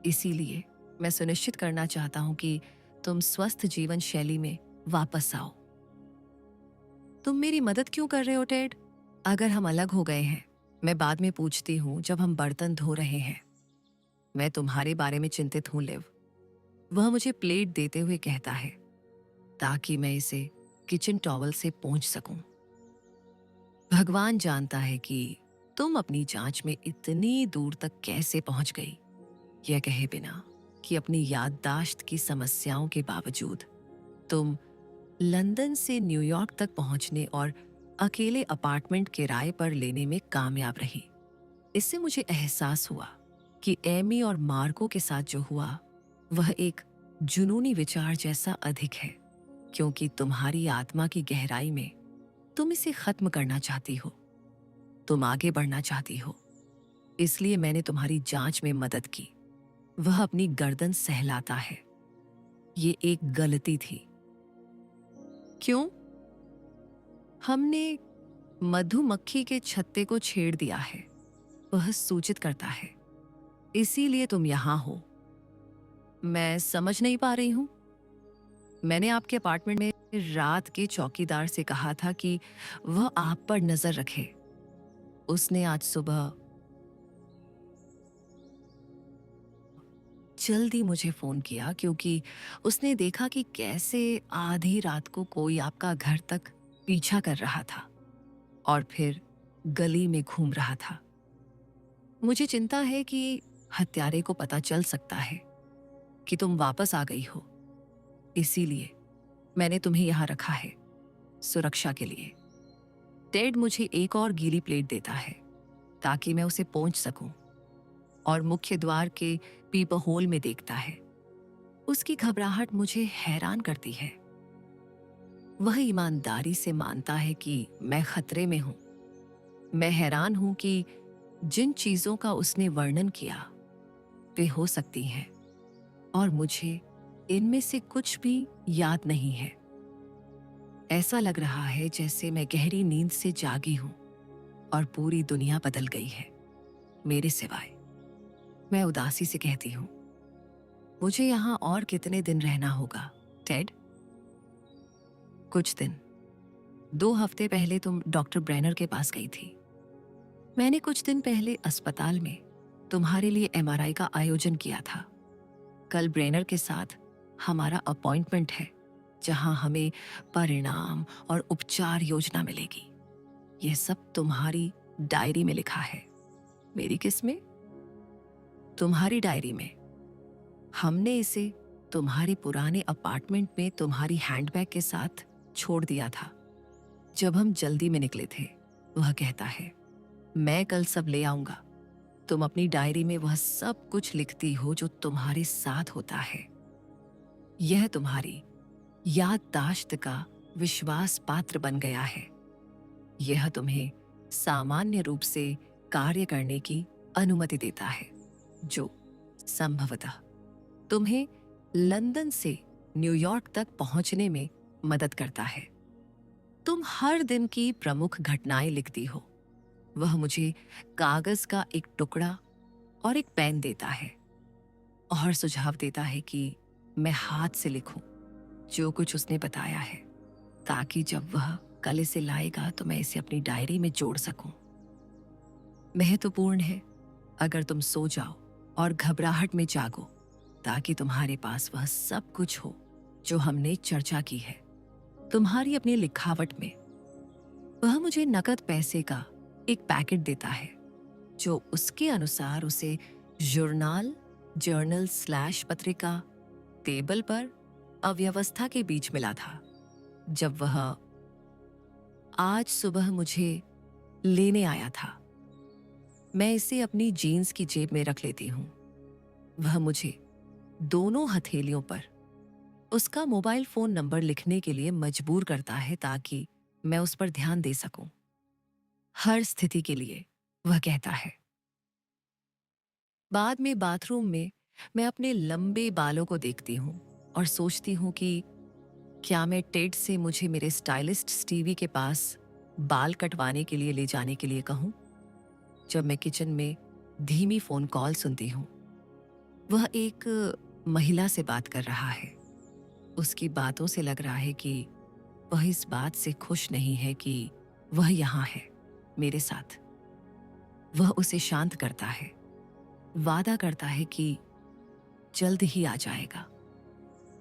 इसीलिए मैं सुनिश्चित करना चाहता हूं कि तुम स्वस्थ जीवन शैली में वापस आओ। तुम मेरी मदद क्यों कर रहे हो टेड? अगर हम अलग हो गए हैं, मैं बाद में पूछती हूँ जब हम बर्तन धो रहे हैं। मैं तुम्हारे बारे में चिंतित हूं लिव। वह मुझे प्लेट देते हुए कहता है ताकि मैं इसे किचन टॉवल से पोंछ सकूं। भगवान जानता है कि तुम अपनी जांच में इतनी दूर तक कैसे पहुंच गई, यह कहे बिना कि अपनी याददाश्त की समस्याओं के बावजूद तुम लंदन से न्यूयॉर्क तक पहुंचने और अकेले अपार्टमेंट किराए पर लेने में कामयाब रही। इससे मुझे एहसास हुआ कि एमी और मार्को के साथ जो हुआ वह एक जुनूनी विचार जैसा अधिक है, क्योंकि तुम्हारी आत्मा की गहराई में तुम इसे खत्म करना चाहती हो। तुम आगे बढ़ना चाहती हो। इसलिए मैंने तुम्हारी जांच में मदद की। वह अपनी गर्दन सहलाता है। ये एक गलती थी। क्यों? हमने मधुमक्खी के छत्ते को छेड़ दिया है, वह सूचित करता है। इसीलिए तुम यहां हो। मैं समझ नहीं पा रही हूं। मैंने आपके अपार्टमेंट में रात के चौकीदार से कहा था कि वह आप पर नजर रखे। उसने आज सुबह जल्दी मुझे फोन किया क्योंकि उसने देखा कि कैसे आधी रात को कोई आपका घर तक पीछा कर रहा था और फिर गली में घूम रहा था। मुझे चिंता है कि हत्यारे को पता चल सकता है कि तुम वापस आ गई हो। इसीलिए मैंने तुम्हें यहां रखा है, सुरक्षा के लिए। टेड मुझे एक और गीली प्लेट देता है ताकि मैं उसे पोंछ सकूं और मुख्य द्वार के पीप होल में देखता है। उसकी घबराहट मुझे हैरान करती है। वह ईमानदारी से मानता है कि मैं खतरे में हूं। मैं हैरान हूं कि जिन चीजों का उसने वर्णन किया वे हो सकती हैं और मुझे इनमें से कुछ भी याद नहीं है। ऐसा लग रहा है जैसे मैं गहरी नींद से जागी हूं और पूरी दुनिया बदल गई है मेरे सिवाय। मैं उदासी से कहती हूं, मुझे यहां और कितने दिन रहना होगा टेड? कुछ दिन। 2 हफ्ते पहले तुम डॉक्टर ब्रेनर के पास गई थी। मैंने कुछ दिन पहले अस्पताल में तुम्हारे लिए एमआरआई का आयोजन किया था। कल ब्रेनर के साथ हमारा अपॉइंटमेंट है, जहां हमें परिणाम और उपचार योजना मिलेगी। यह सब तुम्हारी डायरी में लिखा है। मेरी किसमें? तुम्हारी डायरी में। हमने इसे तुम्हारे पुराने अपार्टमेंट में तुम्हारी हैंडबैग के साथ छोड़ दिया था जब हम जल्दी में निकले थे। वह कहता है, मैं कल सब ले आऊंगा। तुम अपनी डायरी में वह सब कुछ लिखती हो जो तुम्हारे साथ होता है। यह तुम्हारी याददाश्त का विश्वास पात्र बन गया है। यह तुम्हें सामान्य रूप से कार्य करने की अनुमति देता है, जो संभवतः तुम्हें लंदन से न्यूयॉर्क तक पहुंचने में मदद करता है। तुम हर दिन की प्रमुख घटनाएं लिखती हो। वह मुझे कागज का एक टुकड़ा और एक पेन देता है और सुझाव देता है कि मैं हाथ से लिखूं जो कुछ उसने बताया है, ताकि जब वह कल इसे लाएगा तो मैं इसे अपनी डायरी में जोड़ सकूं। महत्वपूर्ण है अगर तुम सो जाओ और घबराहट में जागो, ताकि तुम्हारे पास वह सब कुछ हो जो हमने चर्चा की है तुम्हारी अपनी लिखावट में। वह मुझे नकद पैसे का एक पैकेट देता है जो उसके अनुसार उसे जर्नल/पत्रिका टेबल पर अव्यवस्था के बीच मिला था जब वह आज सुबह मुझे लेने आया था। मैं इसे अपनी जीन्स की जेब में रख लेती हूँ। वह मुझे दोनों हथेलियों पर उसका मोबाइल फोन नंबर लिखने के लिए मजबूर करता है, ताकि मैं उस पर ध्यान दे सकूं। हर स्थिति के लिए, वह कहता है। बाद में बाथरूम में मैं अपने लंबे बालों को देखती हूँ और सोचती हूँ कि क्या मैं टेड से मुझे मेरे स्टाइलिस्ट स्टीवी के पास बाल कटवाने के लिए ले जाने के लिए कहूँ। जब मैं किचन में धीमी फोन कॉल सुनती हूँ, वह एक महिला से बात कर रहा है। उसकी बातों से लग रहा है कि वह इस बात से खुश नहीं है कि वह यहाँ है मेरे साथ। वह उसे शांत करता है, वादा करता है कि जल्द ही आ जाएगा।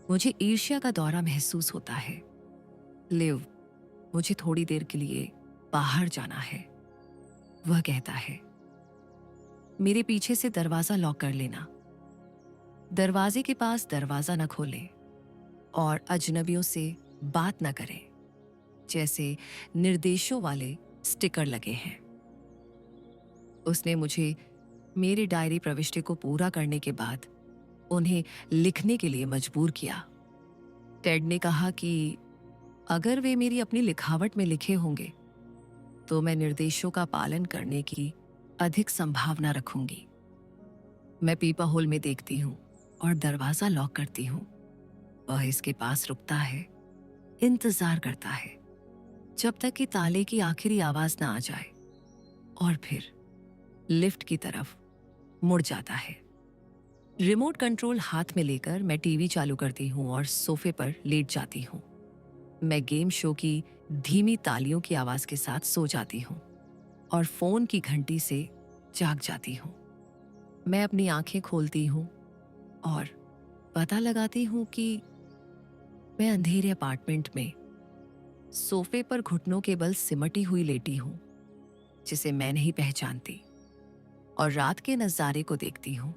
मुझे ईर्ष्या का दौरा महसूस होता है। लिव, मुझे थोड़ी देर के लिए बाहर जाना है, वह कहता है। मेरे पीछे से दरवाजा लॉक कर लेना। दरवाजे के पास दरवाजा न खोलें और अजनबियों से बात न करें, जैसे निर्देशों वाले स्टिकर लगे हैं। उसने मुझे मेरी डायरी प्रविष्टि को पूरा करने के बाद उन्हें लिखने के लिए मजबूर किया। टेड ने कहा कि अगर वे मेरी अपनी लिखावट में लिखे होंगे तो मैं निर्देशों का पालन करने की अधिक संभावना रखूंगी। मैं पीपा होल में देखती हूँ और दरवाजा लॉक करती हूँ। वह इसके पास रुकता है, इंतजार करता है जब तक कि ताले की आखिरी आवाज ना आ जाए, और फिर लिफ्ट की तरफ मुड़ जाता है। रिमोट कंट्रोल हाथ में लेकर मैं टीवी चालू करती हूँ और सोफे पर लेट जाती हूँ। मैं गेम शो की धीमी तालियों की आवाज के साथ सो जाती हूँ और फोन की घंटी से जाग जाती हूँ। मैं अपनी आंखें खोलती हूँ और पता लगाती हूँ कि मैं अंधेरे अपार्टमेंट में सोफे पर घुटनों के बल सिमटी हुई लेटी हूँ, जिसे मैं नहीं पहचानती, और रात के नजारे को देखती हूँ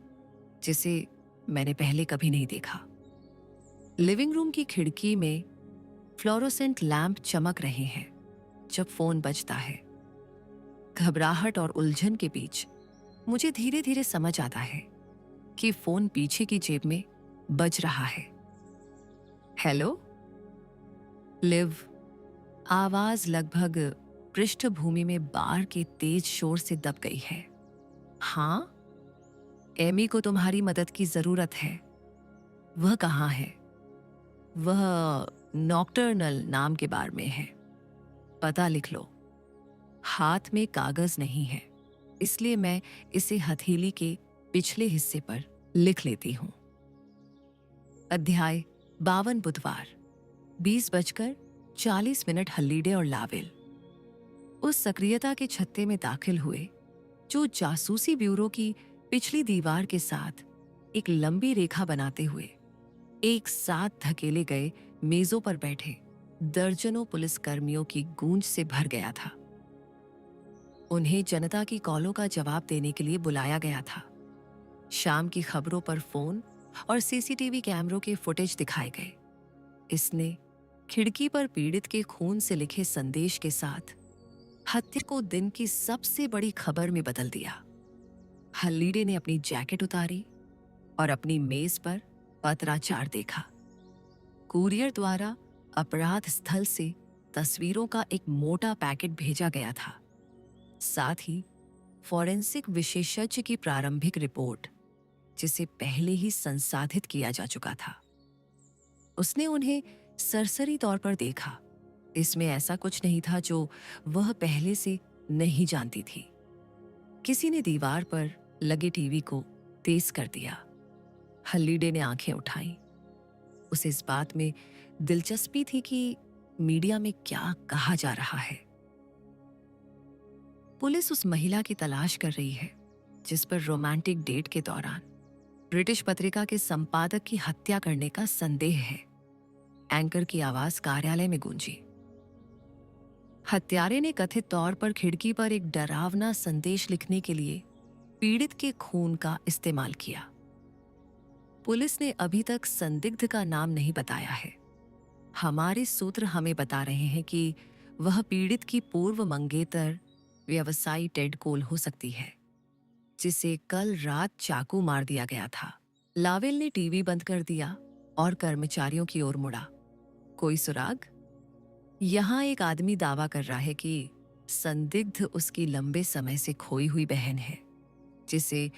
जिसे मैंने पहले कभी नहीं देखा। लिविंग रूम की खिड़की में फ्लोरोसेंट लैंप चमक रहे हैं जब फोन बजता है। घबराहट और उलझन के बीच मुझे धीरे धीरे समझ आता है कि फोन पीछे की जेब में बज रहा है। Hello live. आवाज लगभग पृष्ठभूमि में बार के तेज शोर से दब गई है। हाँ, एमी को तुम्हारी मदद की जरूरत है। वह कहाँ है? वह नॉक्टर्नल नाम के बार में है। पता लिख लो। हाथ में कागज नहीं है, इसलिए मैं इसे हथेली के पिछले हिस्से पर लिख लेती हूं। अध्याय 52। बुधवार 20:40 हल्लीडे और लावेल उस सक्रियता के छत्ते में दाखिल हुए जो जासूसी ब्यूरो की पिछली दीवार के साथ एक लंबी रेखा बनाते हुए एक साथ धकेले गए मेजों पर बैठे दर्जनों पुलिसकर्मियों की गूंज से भर गया था। उन्हें जनता की कॉलों का जवाब देने के लिए बुलाया गया था। शाम की खबरों पर फोन और सीसीटीवी कैमरों के फुटेज दिखाए गए। इसने खिड़की पर पीड़ित के खून से लिखे संदेश के साथ हत्या को दिन की सबसे बड़ी खबर में बदल दिया। हल्लीडे ने अपनी जैकेट उतारी और अपनी मेज पर पत्राचार देखा। कुरियर द्वारा अपराध स्थल से तस्वीरों का एक मोटा पैकेट भेजा गया था। साथ ही फॉरेंसिक विशेषज्ञ की प्रारंभिक रिपोर्ट, जिसे पहले ही संसाधित किया जा चुका था। उसने उन्हें सरसरी तौर पर देखा। इसमें ऐसा कुछ नहीं था जो वह पहले से नहीं जानती थी। किसी ने दीवार पर लगे टीवी को तेज कर दिया। हल्लीडे ने आंखें उठाईं। उसे इस बात में दिलचस्पी थी कि मीडिया में क्या कहा जा रहा है। पुलिस उस महिला की तलाश कर रही है जिस पर रोमांटिक डेट के दौरान ब्रिटिश पत्रिका के संपादक की हत्या करने का संदेह है। एंकर की आवाज कार्यालय में गूंजी। हत्यारे ने कथित तौर पर खिड़की पर एक डरावना संदेश लिखने के लिए पीड़ित के खून का इस्तेमाल किया। पुलिस ने अभी तक संदिग्ध का नाम नहीं बताया है। हमारे सूत्र हमें बता रहे हैं कि वह पीड़ित की पूर्व मंगेतर व्यवसायी टेड कोल हो सकती है, जिसे कल रात चाकू मार दिया गया था। लावेल ने टीवी बंद कर दिया और कर्मचारियों की ओर मुड़ा। कोई सुराग? यहां एक आदमी दावा कर रहा है कि संदिग्ध उसकी लंबे समय से खोई हुई बहन है, जिसे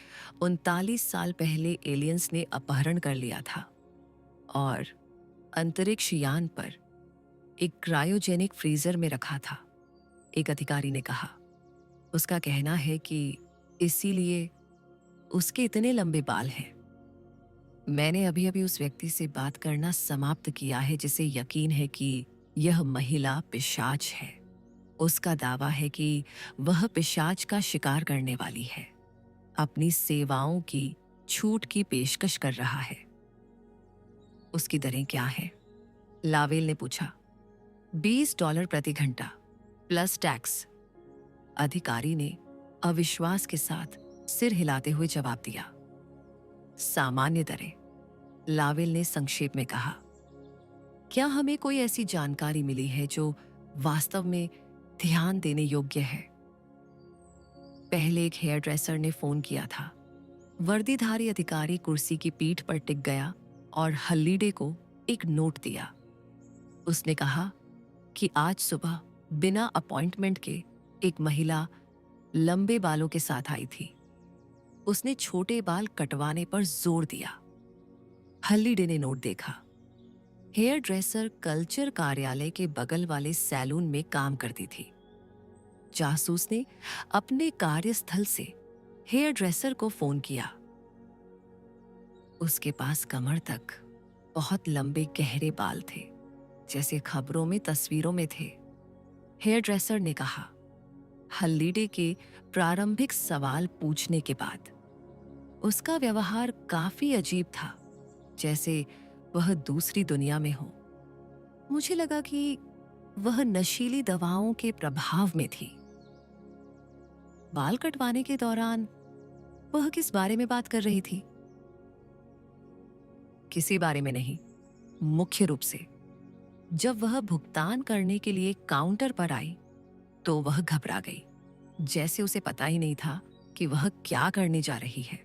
39 साल पहले एलियंस ने अपहरण कर लिया था और अंतरिक्ष यान पर एक क्रायोजेनिक फ्रीजर में रखा था, एक अधिकारी ने कहा। उसका कहना है कि इसीलिए उसके इतने लंबे बाल हैं। मैंने अभी अभी उस व्यक्ति से बात करना समाप्त किया है जिसे यकीन है कि यह महिला पिशाच है। उसका दावा है कि वह पिशाच का शिकार करने वाली है, अपनी सेवाओं की छूट की पेशकश कर रहा है। उसकी दरें क्या हैं? लावेल ने पूछा। $20 प्रति घंटा प्लस टैक्स। अधिकारी ने अविश्वास के साथ सिर हिलाते हुए जवाब दिया। सामान्य दरें, लावेल ने संक्षेप में कहा। क्या हमें कोई ऐसी जानकारी मिली है जो वास्तव में ध्यान देने योग्य है? पहले एक हेयर ड्रेसर ने फोन किया था। वर्दीधारी अधिकारी कुर्सी की पीठ पर टिक गया और हल्लीडे को एक नोट दिया। उसने कहा कि आज सुबह बिना अपॉइंटमेंट के एक महिला लंबे बालों के साथ आई थी। उसने छोटे बाल कटवाने पर जोर दिया। हल्लीडे ने नोट देखा। हेयर ड्रेसर कल्चर कार्यालय के बगल वाले सैलून में काम करती थी। जासूस ने अपने कार्यस्थल से हेयर ड्रेसर को फोन किया। उसके पास कमर तक बहुत लंबे गहरे बाल थे, जैसे खबरों में तस्वीरों में थे। हेयर ड्रेसर ने कहा। हल्लीडे के प्रारंभिक सवाल पूछने के बाद उसका व्यवहार काफी अजीब था, जैसे वह दूसरी दुनिया में हो। मुझे लगा कि वह नशीली दवाओं के प्रभाव में थी। बाल कटवाने के दौरान वह किस बारे में बात कर रही थी? किसी बारे में नहीं। मुख्य रूप से जब वह भुगतान करने के लिए काउंटर पर आई तो वह घबरा गई, जैसे उसे पता ही नहीं था कि वह क्या करने जा रही है।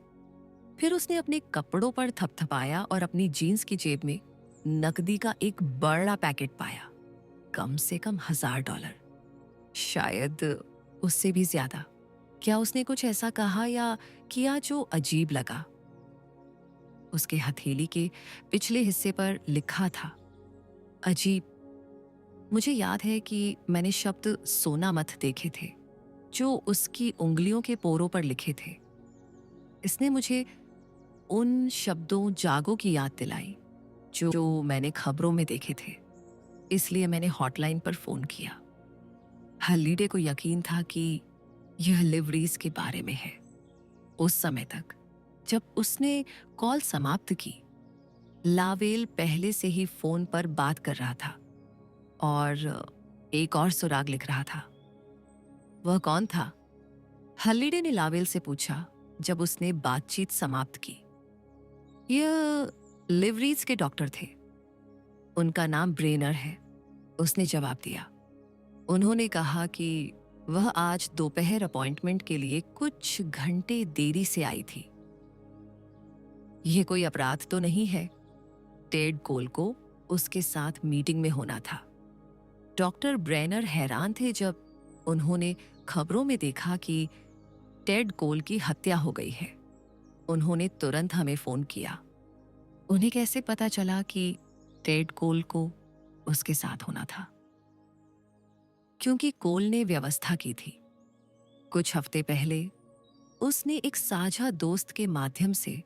फिर उसने अपने कपड़ों पर थपथपाया और अपनी जीन्स की जेब में नकदी का एक बड़ा पैकेट पाया, कम से कम $1000, शायद उससे भी ज्यादा। क्या उसने कुछ ऐसा कहा या किया जो अजीब लगा? उसके हथेली के पिछले हिस्से पर लिखा था, अजीब। मुझे याद है कि मैंने शब्द सोना मत देखे थे जो उसकी उंगलियों के पोरों पर लिखे थे। इसने मुझे उन शब्दों जागो की याद दिलाई जो मैंने खबरों में देखे थे। इसलिए मैंने हॉटलाइन पर फोन किया। हल्लीडे को यकीन था कि यह लिवरीज के बारे में है। उस समय तक जब उसने कॉल समाप्त की, लावेल पहले से ही फोन पर बात कर रहा था और एक और सुराग लिख रहा था। वह कौन था? हल्लीडे ने लावेल से पूछा जब उसने बातचीत समाप्त की। यह लिवरीज के डॉक्टर थे। उनका नाम ब्रेनर है, उसने जवाब दिया। उन्होंने कहा कि वह आज दोपहर अपॉइंटमेंट के लिए कुछ घंटे देरी से आई थी। यह कोई अपराध तो नहीं है। टेड कोल को उसके साथ मीटिंग में होना था। डॉक्टर ब्रेनर हैरान थे जब उन्होंने खबरों में देखा कि टेड कोल की हत्या हो गई है। उन्होंने तुरंत हमें फोन किया। उन्हें कैसे पता चला कि टेड कोल को उसके साथ होना था? क्योंकि कोल ने व्यवस्था की थी। कुछ हफ्ते पहले उसने एक साझा दोस्त के माध्यम से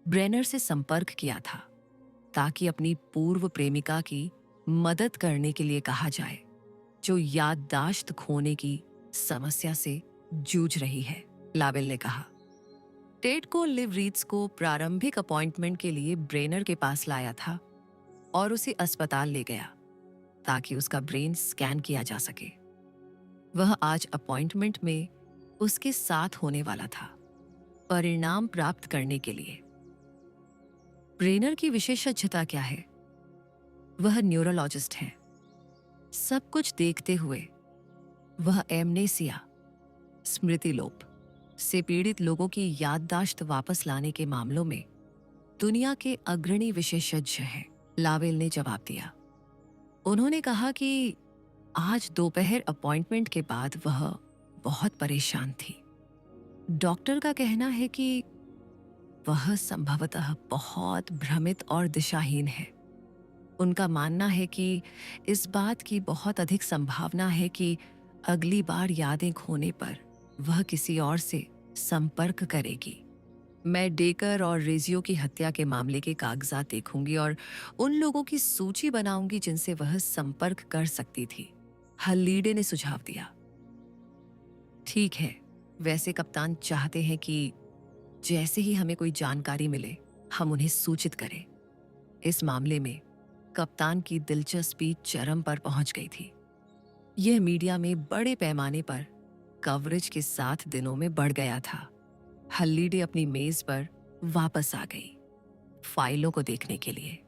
ब्रेनर से संपर्क किया था ताकि अपनी पूर्व प्रेमिका की मदद करने के लिए कहा जाए, जो याददाश्त खोने की समस्या से जूझ रही है, लावेल ने कहा। टेड को लिव रीड्स को प्रारंभिक अपॉइंटमेंट के लिए ब्रेनर के पास लाया था और उसे अस्पताल ले गया ताकि उसका ब्रेन स्कैन किया जा सके। वह आज अपॉइंटमेंट में उसके साथ होने वाला था, परिणाम प्राप्त करने के लिए। ब्रेनर की विशेषज्ञता क्या है? वह न्यूरोलॉजिस्ट है। सब कुछ देखते हुए वह एमनेसिया, स्मृति लोप से पीड़ित लोगों की याददाश्त वापस लाने के मामलों में दुनिया के अग्रणी विशेषज्ञ हैं, लावेल ने जवाब दिया। उन्होंने कहा कि आज दोपहर अपॉइंटमेंट के बाद वह बहुत परेशान थी। डॉक्टर का कहना है कि वह संभवतः बहुत भ्रमित और दिशाहीन है। उनका मानना है कि इस बात की बहुत अधिक संभावना है कि अगली बार यादें खोने पर वह किसी और से संपर्क करेगी। मैं डेकर और रेजियो की हत्या के मामले के कागजात देखूंगी और उन लोगों की सूची बनाऊंगी जिनसे वह संपर्क कर सकती थी, हल्लीडे ने सुझाव दिया। ठीक है, वैसे कप्तान चाहते हैं कि जैसे ही हमें कोई जानकारी मिले हम उन्हें सूचित करें। इस मामले में कप्तान की दिलचस्पी चरम पर पहुंच गई थी। यह मीडिया में बड़े पैमाने पर कवरेज के साथ दिनों में बढ़ गया था। हल्लीडे अपनी मेज पर वापस आ गई, फाइलों को देखने के लिए।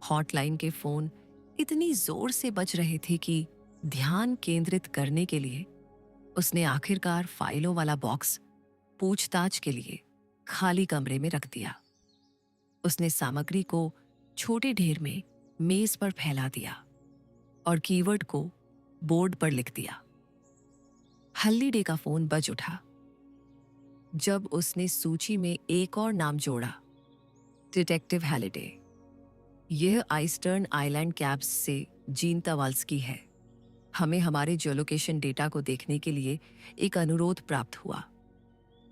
हॉटलाइन के फोन इतनी जोर से बज रहे थे कि ध्यान केंद्रित करने के लिए उसने आखिरकार फाइलों वाला बॉक्स पूछताछ के लिए खाली कमरे में रख दिया। उसने सामग्री को छोटे ढेर में मेज पर फैला दिया और कीवर्ड को बोर्ड पर लिख दिया। हल्लीडे का फोन बज उठा। जब उसने सूची में एक और नाम जोड़ा, डिटेक्टिव हैलिडे। यह आइस्टर्न आइलैंड कैब्स से जीन तवाल्स्की है। हमें हमारे जियोलोकेशन डेटा को देखने के लिए एक अनुरोध प्राप्त हुआ।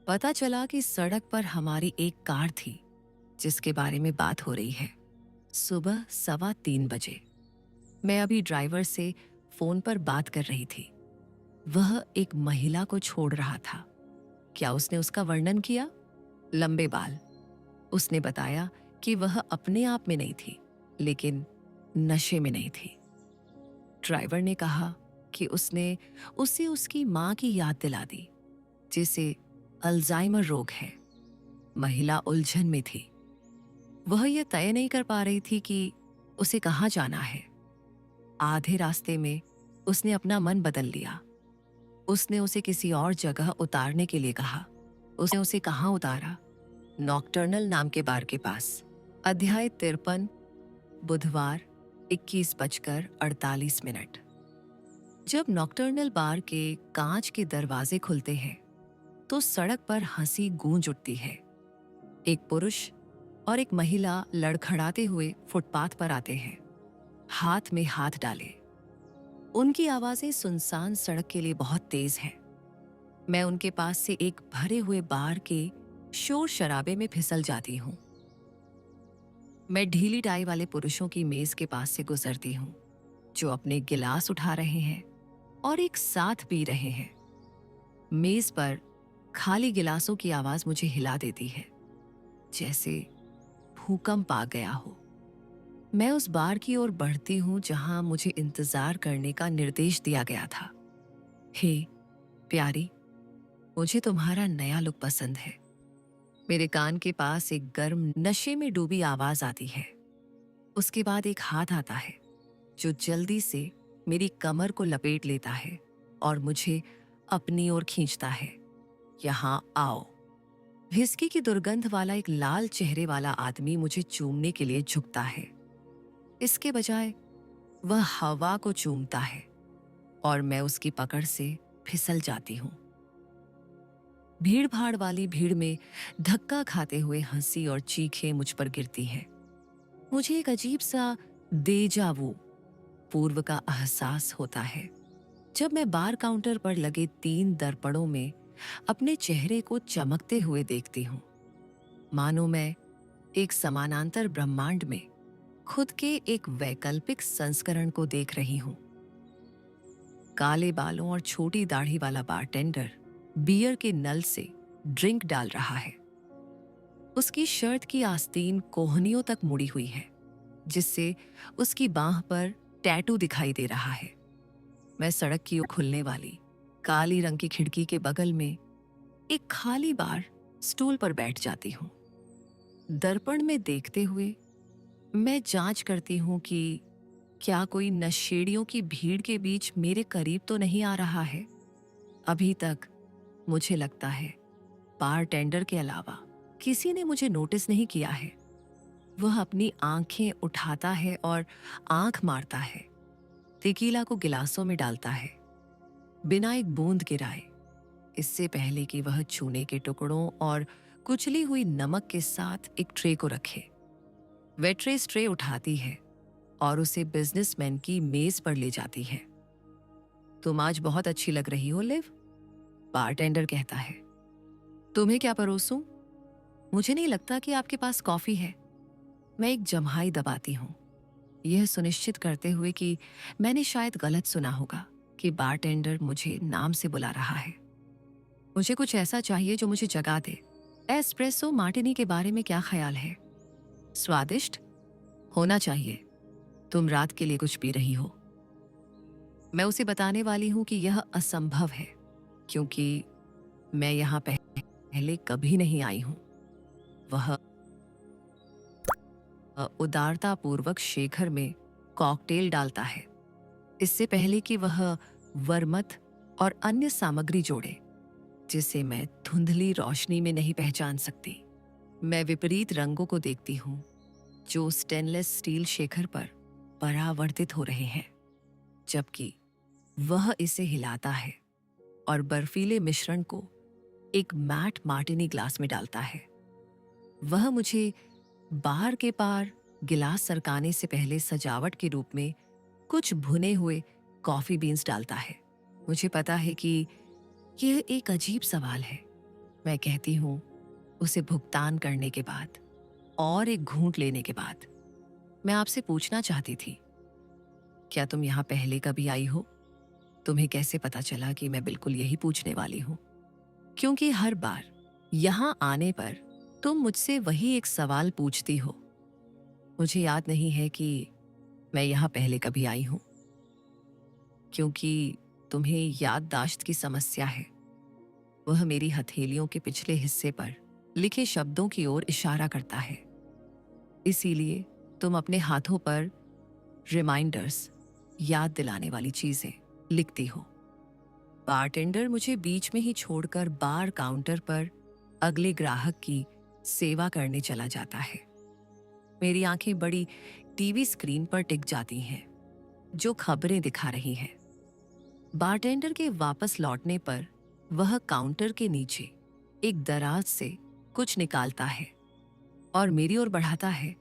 पता चला कि सड़क पर हमारी एक कार थी जिसके बारे में बात हो रही है। सुबह 3:15 बजे मैं अभी ड्राइवर से फोन पर बात कर रही थी। वह एक महिला को छोड़ रहा था। क्या उसने उसका वर्णन किया? लंबे बाल। उसने बताया कि वह अपने आप में नहीं थी, लेकिन नशे में नहीं थी। ड्राइवर ने कहा कि उसने उसे उसकी मां की याद दिला दी, जिसे अल्जाइमर रोग है। महिला उलझन में थी। वह यह तय नहीं कर पा रही थी कि उसे कहाँ जाना है। आधे रास्ते में उसने अपना मन बदल लिया। उसने उसे किसी और जगह उतारने के लिए कहा। उसने उसे कहाँ उतारा? नॉकटर्नल नाम के बार के पास। अध्याय 53, बुधवार 21:48। जब नॉकटर्नल बार के कांच के दरवाजे खुलते हैं तो सड़क पर हंसी गूंज उठती है। एक पुरुष और एक महिला लड़खड़ाते हुए फुटपाथ पर आते हैं, हाथ में हाथ डाले। उनकी आवाजें सुनसान सड़क के लिए बहुत तेज हैं। मैं उनके पास से एक भरे हुए बार के शोर शराबे में फिसल जाती हूँ। मैं ढीली टाई वाले पुरुषों की मेज के पास से गुजरती हूँ, जो अपने गिलास उठा रहे हैं और एक साथ पी रहे हैं। मेज पर खाली गिलासों की आवाज मुझे हिला देती है, जैसे भूकंप आ गया हो। मैं उस बार की ओर बढ़ती हूं जहां मुझे इंतजार करने का निर्देश दिया गया था। हे प्यारी, मुझे तुम्हारा नया लुक पसंद है। मेरे कान के पास एक गर्म नशे में डूबी आवाज आती है। उसके बाद एक हाथ आता है जो जल्दी से मेरी कमर को लपेट लेता है और मुझे अपनी ओर खींचता है। यहां आओ। व्हिस्की की दुर्गंध वाला एक लाल चेहरे वाला आदमी मुझे चूमने के लिए झुकता है। इसके बजाय वह हवा को चूमता है और मैं उसकी पकड़ से फिसल जाती हूँ। भीड़ भाड़ वाली भीड़ में धक्का खाते हुए हंसी और चीखें मुझ पर गिरती हैं। मुझे एक अजीब सा देजावू पूर्व का एहसास होता है जब मैं बार काउंटर पर लगे 3 दर्पणों में अपने चेहरे को चमकते हुए देखती हूँ। मानो मैं एक समानांतर ब्रह्मांड में खुद के एक वैकल्पिक संस्करण को देख रही हूँ। काले बालों और छोटी दाढ़ी वाला बारटेंडर बियर के नल से ड्रिंक डाल रहा है। उसकी शर्ट की आस्तीन कोहनियों तक मुड़ी हुई है, जिससे उसकी बांह पर टैटू दिखाई दे रहा है। मैं सड़क की ओर खुलने वाली काली रंग की खिड़की के बगल में एक खाली बार स्टूल पर बैठ जाती हूँ। दर्पण में देखते हुए मैं जांच करती हूँ कि क्या कोई नशेड़ियों की भीड़ के बीच मेरे करीब तो नहीं आ रहा है। अभी तक मुझे लगता है बारटेंडर के अलावा किसी ने मुझे नोटिस नहीं किया है। वह अपनी आंखें उठाता है और आंख मारता है, तेकीला को गिलासों में डालता है बिना एक बूंद गिराए, इससे पहले कि वह चूने के टुकड़ों और कुचली हुई नमक के साथ एक ट्रे को रखे। वेट्रेस ट्रे उठाती है और उसे बिजनेसमैन की मेज पर ले जाती है। तुम आज बहुत अच्छी लग रही हो लिव, बारटेंडर कहता है। तुम्हें क्या परोसूं? मुझे नहीं लगता कि आपके पास कॉफी है। मैं एक जम्हाई दबाती हूँ, यह सुनिश्चित करते हुए कि मैंने शायद गलत सुना होगा कि बारटेंडर मुझे नाम से बुला रहा है। मुझे कुछ ऐसा चाहिए जो मुझे जगा दे। एस्प्रेसो मार्टिनी के बारे में क्या ख्याल है? स्वादिष्ट होना चाहिए। तुम रात के लिए कुछ पी रही हो? मैं उसे बताने वाली हूं कि यह असंभव है, क्योंकि मैं यहां पहले कभी नहीं आई हूं। वह उदारतापूर्वक शेखर में कॉकटेल डालता है, इससे पहले कि वह वर्मथ और अन्य सामग्री जोड़े, जिसे मैं धुंधली रोशनी में नहीं पहचान सकती। मैं विपरीत रंगों को देखती हूं जो स्टेनलेस स्टील शेखर पर परावर्तित हो रहे हैं, जबकि वह इसे हिलाता है और बर्फीले मिश्रण को एक मैट मार्टिनी ग्लास में डालता है। वह मुझे बार के पार गिलास सरकाने से पहले सजावट के रूप में कुछ भुने हुए कॉफी बीन्स डालता है। मुझे पता है कि यह एक अजीब सवाल है, मैं कहती हूं उसे भुगतान करने के बाद और एक घूंट लेने के बाद। मैं आपसे पूछना चाहती थी, क्या तुम यहां पहले कभी आई हो? तुम्हें कैसे पता चला कि मैं बिल्कुल यही पूछने वाली हूं? क्योंकि हर बार यहां आने पर तुम मुझसे वही एक सवाल पूछती हो। मुझे याद नहीं है कि मैं यहां पहले कभी आई हूं, क्योंकि तुम्हें याददाश्त की समस्या है। वह मेरी हथेलियों के पिछले हिस्से पर लिखे शब्दों की ओर इशारा करता है। इसीलिए तुम अपने हाथों पर रिमाइंडर्स, याद दिलाने वाली चीजें लिखती हो। बारटेंडर मुझे बीच में ही छोड़कर बार काउंटर पर अगले ग्राहक की सेवा करने चला जाता है। मेरी आंखें बड़ी टीवी स्क्रीन पर टिक जाती हैं, जो खबरें दिखा रही हैं। बारटेंडर के वापस लौटने पर वह काउंटर के नीचे एक दराज से कुछ निकालता है और मेरी ओर बढ़ाता है।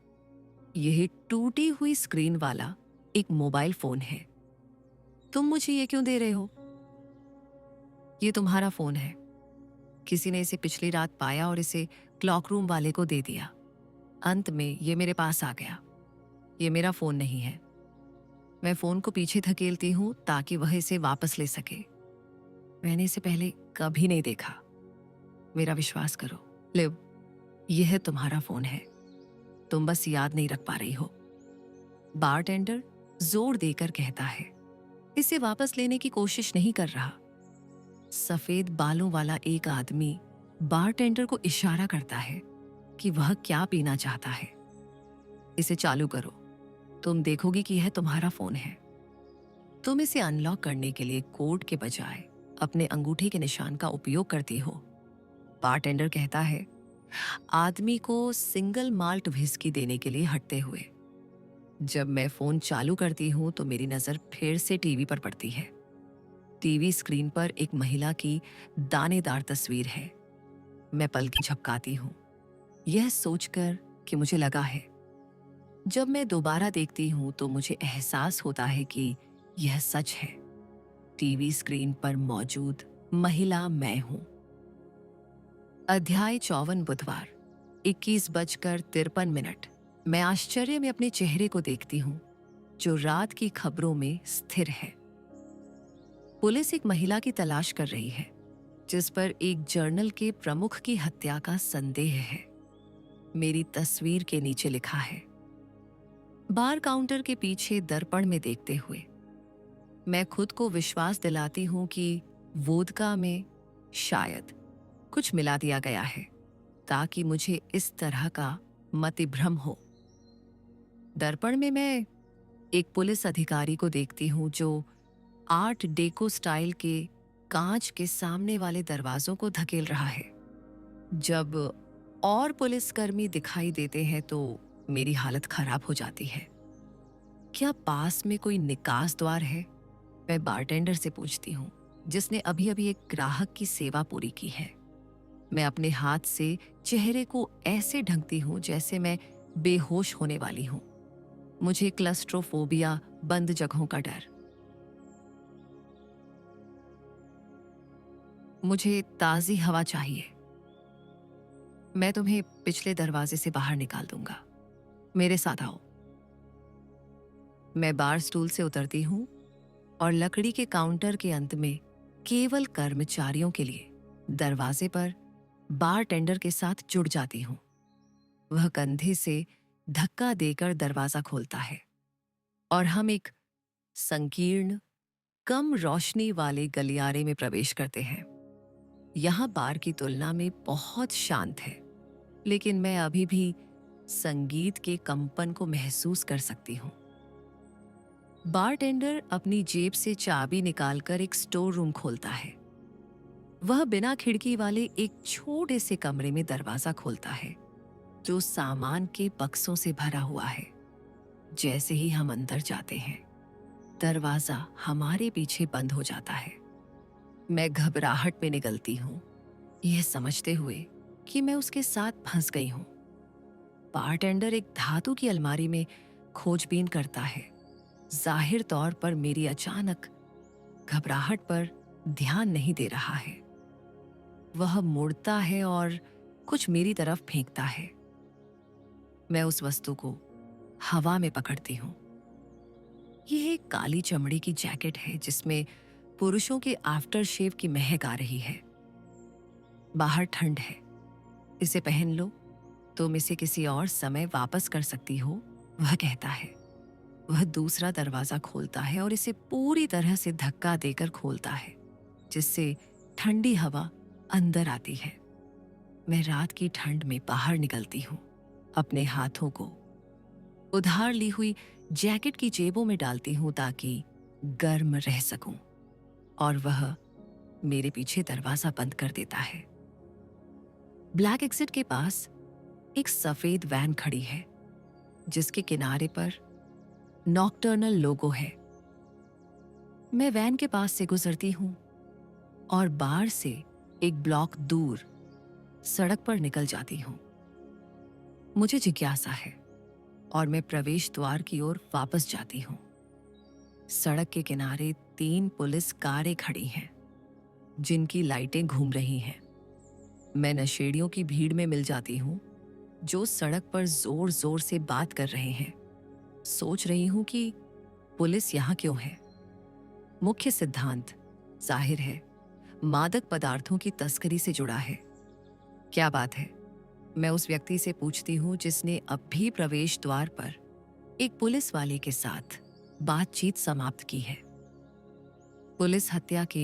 यह टूटी हुई स्क्रीन वाला एक मोबाइल फोन है। तुम मुझे ये क्यों दे रहे हो? ये तुम्हारा फोन है। किसी ने इसे पिछली रात पाया और इसे क्लॉक रूम वाले को दे दिया। अंत में ये मेरे पास आ गया। ये मेरा फोन नहीं है। मैं फोन को पीछे धकेलती हूं ताकि वह इसे वापस ले सके। मैंने इसे पहले कभी नहीं देखा। मेरा विश्वास करो लिव, यह तुम्हारा फोन है। तुम बस याद नहीं रख पा रही हो। बारटेंडर जोर देकर कहता है। इसे वापस लेने की कोशिश नहीं कर रहा। सफेद बालों वाला एक आदमी बारटेंडर को इशारा करता है कि वह क्या पीना चाहता है। इसे चालू करो, तुम देखोगी कि यह तुम्हारा फोन है। तुम इसे अनलॉक करने के लिए कोड के बजाय अपने अंगूठे के निशान का उपयोग करती हो, बारटेंडर कहता है, आदमी को सिंगल माल्ट व्हिस्की देने के लिए हटते हुए। जब मैं फोन चालू करती हूं तो मेरी नजर फिर से टीवी पर पड़ती है। टीवी स्क्रीन पर एक महिला की दानेदार तस्वीर है। मैं पलकें झपकाती हूँ, यह सोचकर कि मुझे लगा है। जब मैं दोबारा देखती हूँ तो मुझे एहसास होता है कि यह सच है। टीवी स्क्रीन पर मौजूद महिला मैं हूँ। अध्याय 54 बुधवार 21:53। मैं आश्चर्य में अपने चेहरे को देखती हूँ जो रात की खबरों में स्थिर है। पुलिस एक महिला की तलाश कर रही है जिस पर एक जर्नल के प्रमुख की हत्या का संदेह है। मेरी तस्वीर के नीचे लिखा है। बार काउंटर के पीछे दर्पण में देखते हुए मैं खुद को विश्वास दिलाती हूं कि वोदका में शायद कुछ मिला दिया गया है ताकि मुझे इस तरह का मतिभ्रम हो। दर्पण में मैं एक पुलिस अधिकारी को देखती हूं जो आर्ट डेको स्टाइल के कांच के सामने वाले दरवाजों को धकेल रहा है। जब और पुलिसकर्मी दिखाई देते हैं तो मेरी हालत खराब हो जाती है। क्या पास में कोई निकास द्वार है? मैं बारटेंडर से पूछती हूँ जिसने अभी अभी एक ग्राहक की सेवा पूरी की है। मैं अपने हाथ से चेहरे को ऐसे ढकती हूँ जैसे मैं बेहोश होने वाली हूँ। मुझे क्लस्ट्रोफोबिया, बंद जगहों का डर। मुझे ताज़ी हवा चाहिए। मैं तुम्हें पिछले दरवाजे से बाहर निकाल दूंगा, मेरे साथ आओ। मैं बार स्टूल से उतरती हूँ और लकड़ी के काउंटर के अंत में केवल कर्मचारियों के लिए दरवाजे पर बारटेंडर के साथ जुड़ जाती हूँ। वह कंधे से धक्का देकर दरवाजा खोलता है और हम एक संकीर्ण, कम रोशनी वाले गलियारे में प्रवेश करते हैं। यहाँ बार की तुलना में बहुत शांत है, लेकिन मैं अभी भी संगीत के कंपन को महसूस कर सकती हूँ। बारटेंडर अपनी जेब से चाबी निकालकर एक स्टोर रूम खोलता है। वह बिना खिड़की वाले एक छोटे से कमरे में दरवाजा खोलता है जो सामान के बक्सों से भरा हुआ है। जैसे ही हम अंदर जाते हैं, दरवाजा हमारे पीछे बंद हो जाता है। मैं घबराहट में निकलती हूँ, यह समझते हुए कि मैं उसके साथ फंस गई हूँ। बारटेंडर एक धातु की अलमारी में खोजबीन करता है, जाहिर तौर पर मेरी अचानक घबराहट पर ध्यान नहीं दे रहा है। वह मुड़ता है और कुछ मेरी तरफ फेंकता है। मैं उस वस्तु को हवा में पकड़ती हूँ। यह एक काली चमड़ी की जैकेट है जिसमें पुरुषों के आफ्टर शेव की महक आ रही है। बाहर ठंड है, इसे पहन लो, तुम इसे किसी और समय वापस कर सकती हो, वह कहता है। वह दूसरा दरवाजा खोलता है और इसे पूरी तरह से धक्का देकर खोलता है, जिससे ठंडी हवा अंदर आती है। मैं रात की ठंड में बाहर निकलती हूँ, अपने हाथों को उधार ली हुई जैकेट की जेबों में डालती हूँ ताकि गर्म रह सकूं, और वह मेरे पीछे दरवाजा बंद कर देता है। ब्लैक एग्जिट के पास एक सफेद वैन खड़ी है जिसके किनारे पर नॉकटर्नल लोगो है। मैं वैन के पास से गुजरती हूं और बार से एक ब्लॉक दूर सड़क पर निकल जाती हूं। मुझे जिज्ञासा है और मैं प्रवेश द्वार की ओर वापस जाती हूं। सड़क के किनारे 3 पुलिस कारें खड़ी हैं जिनकी लाइटें घूम रही हैं। मैं नशेड़ियों की भीड़ में मिल जाती हूं जो सड़क पर जोर जोर से बात कर रहे हैं। सोच रही हूं कि पुलिस यहां क्यों है। मुख्य सिद्धांत जाहिर है मादक पदार्थों की तस्करी से जुड़ा है। क्या बात है? मैं उस व्यक्ति से पूछती हूँ जिसने अब भी प्रवेश द्वार पर एक पुलिस वाले के साथ बातचीत समाप्त की है। पुलिस हत्या के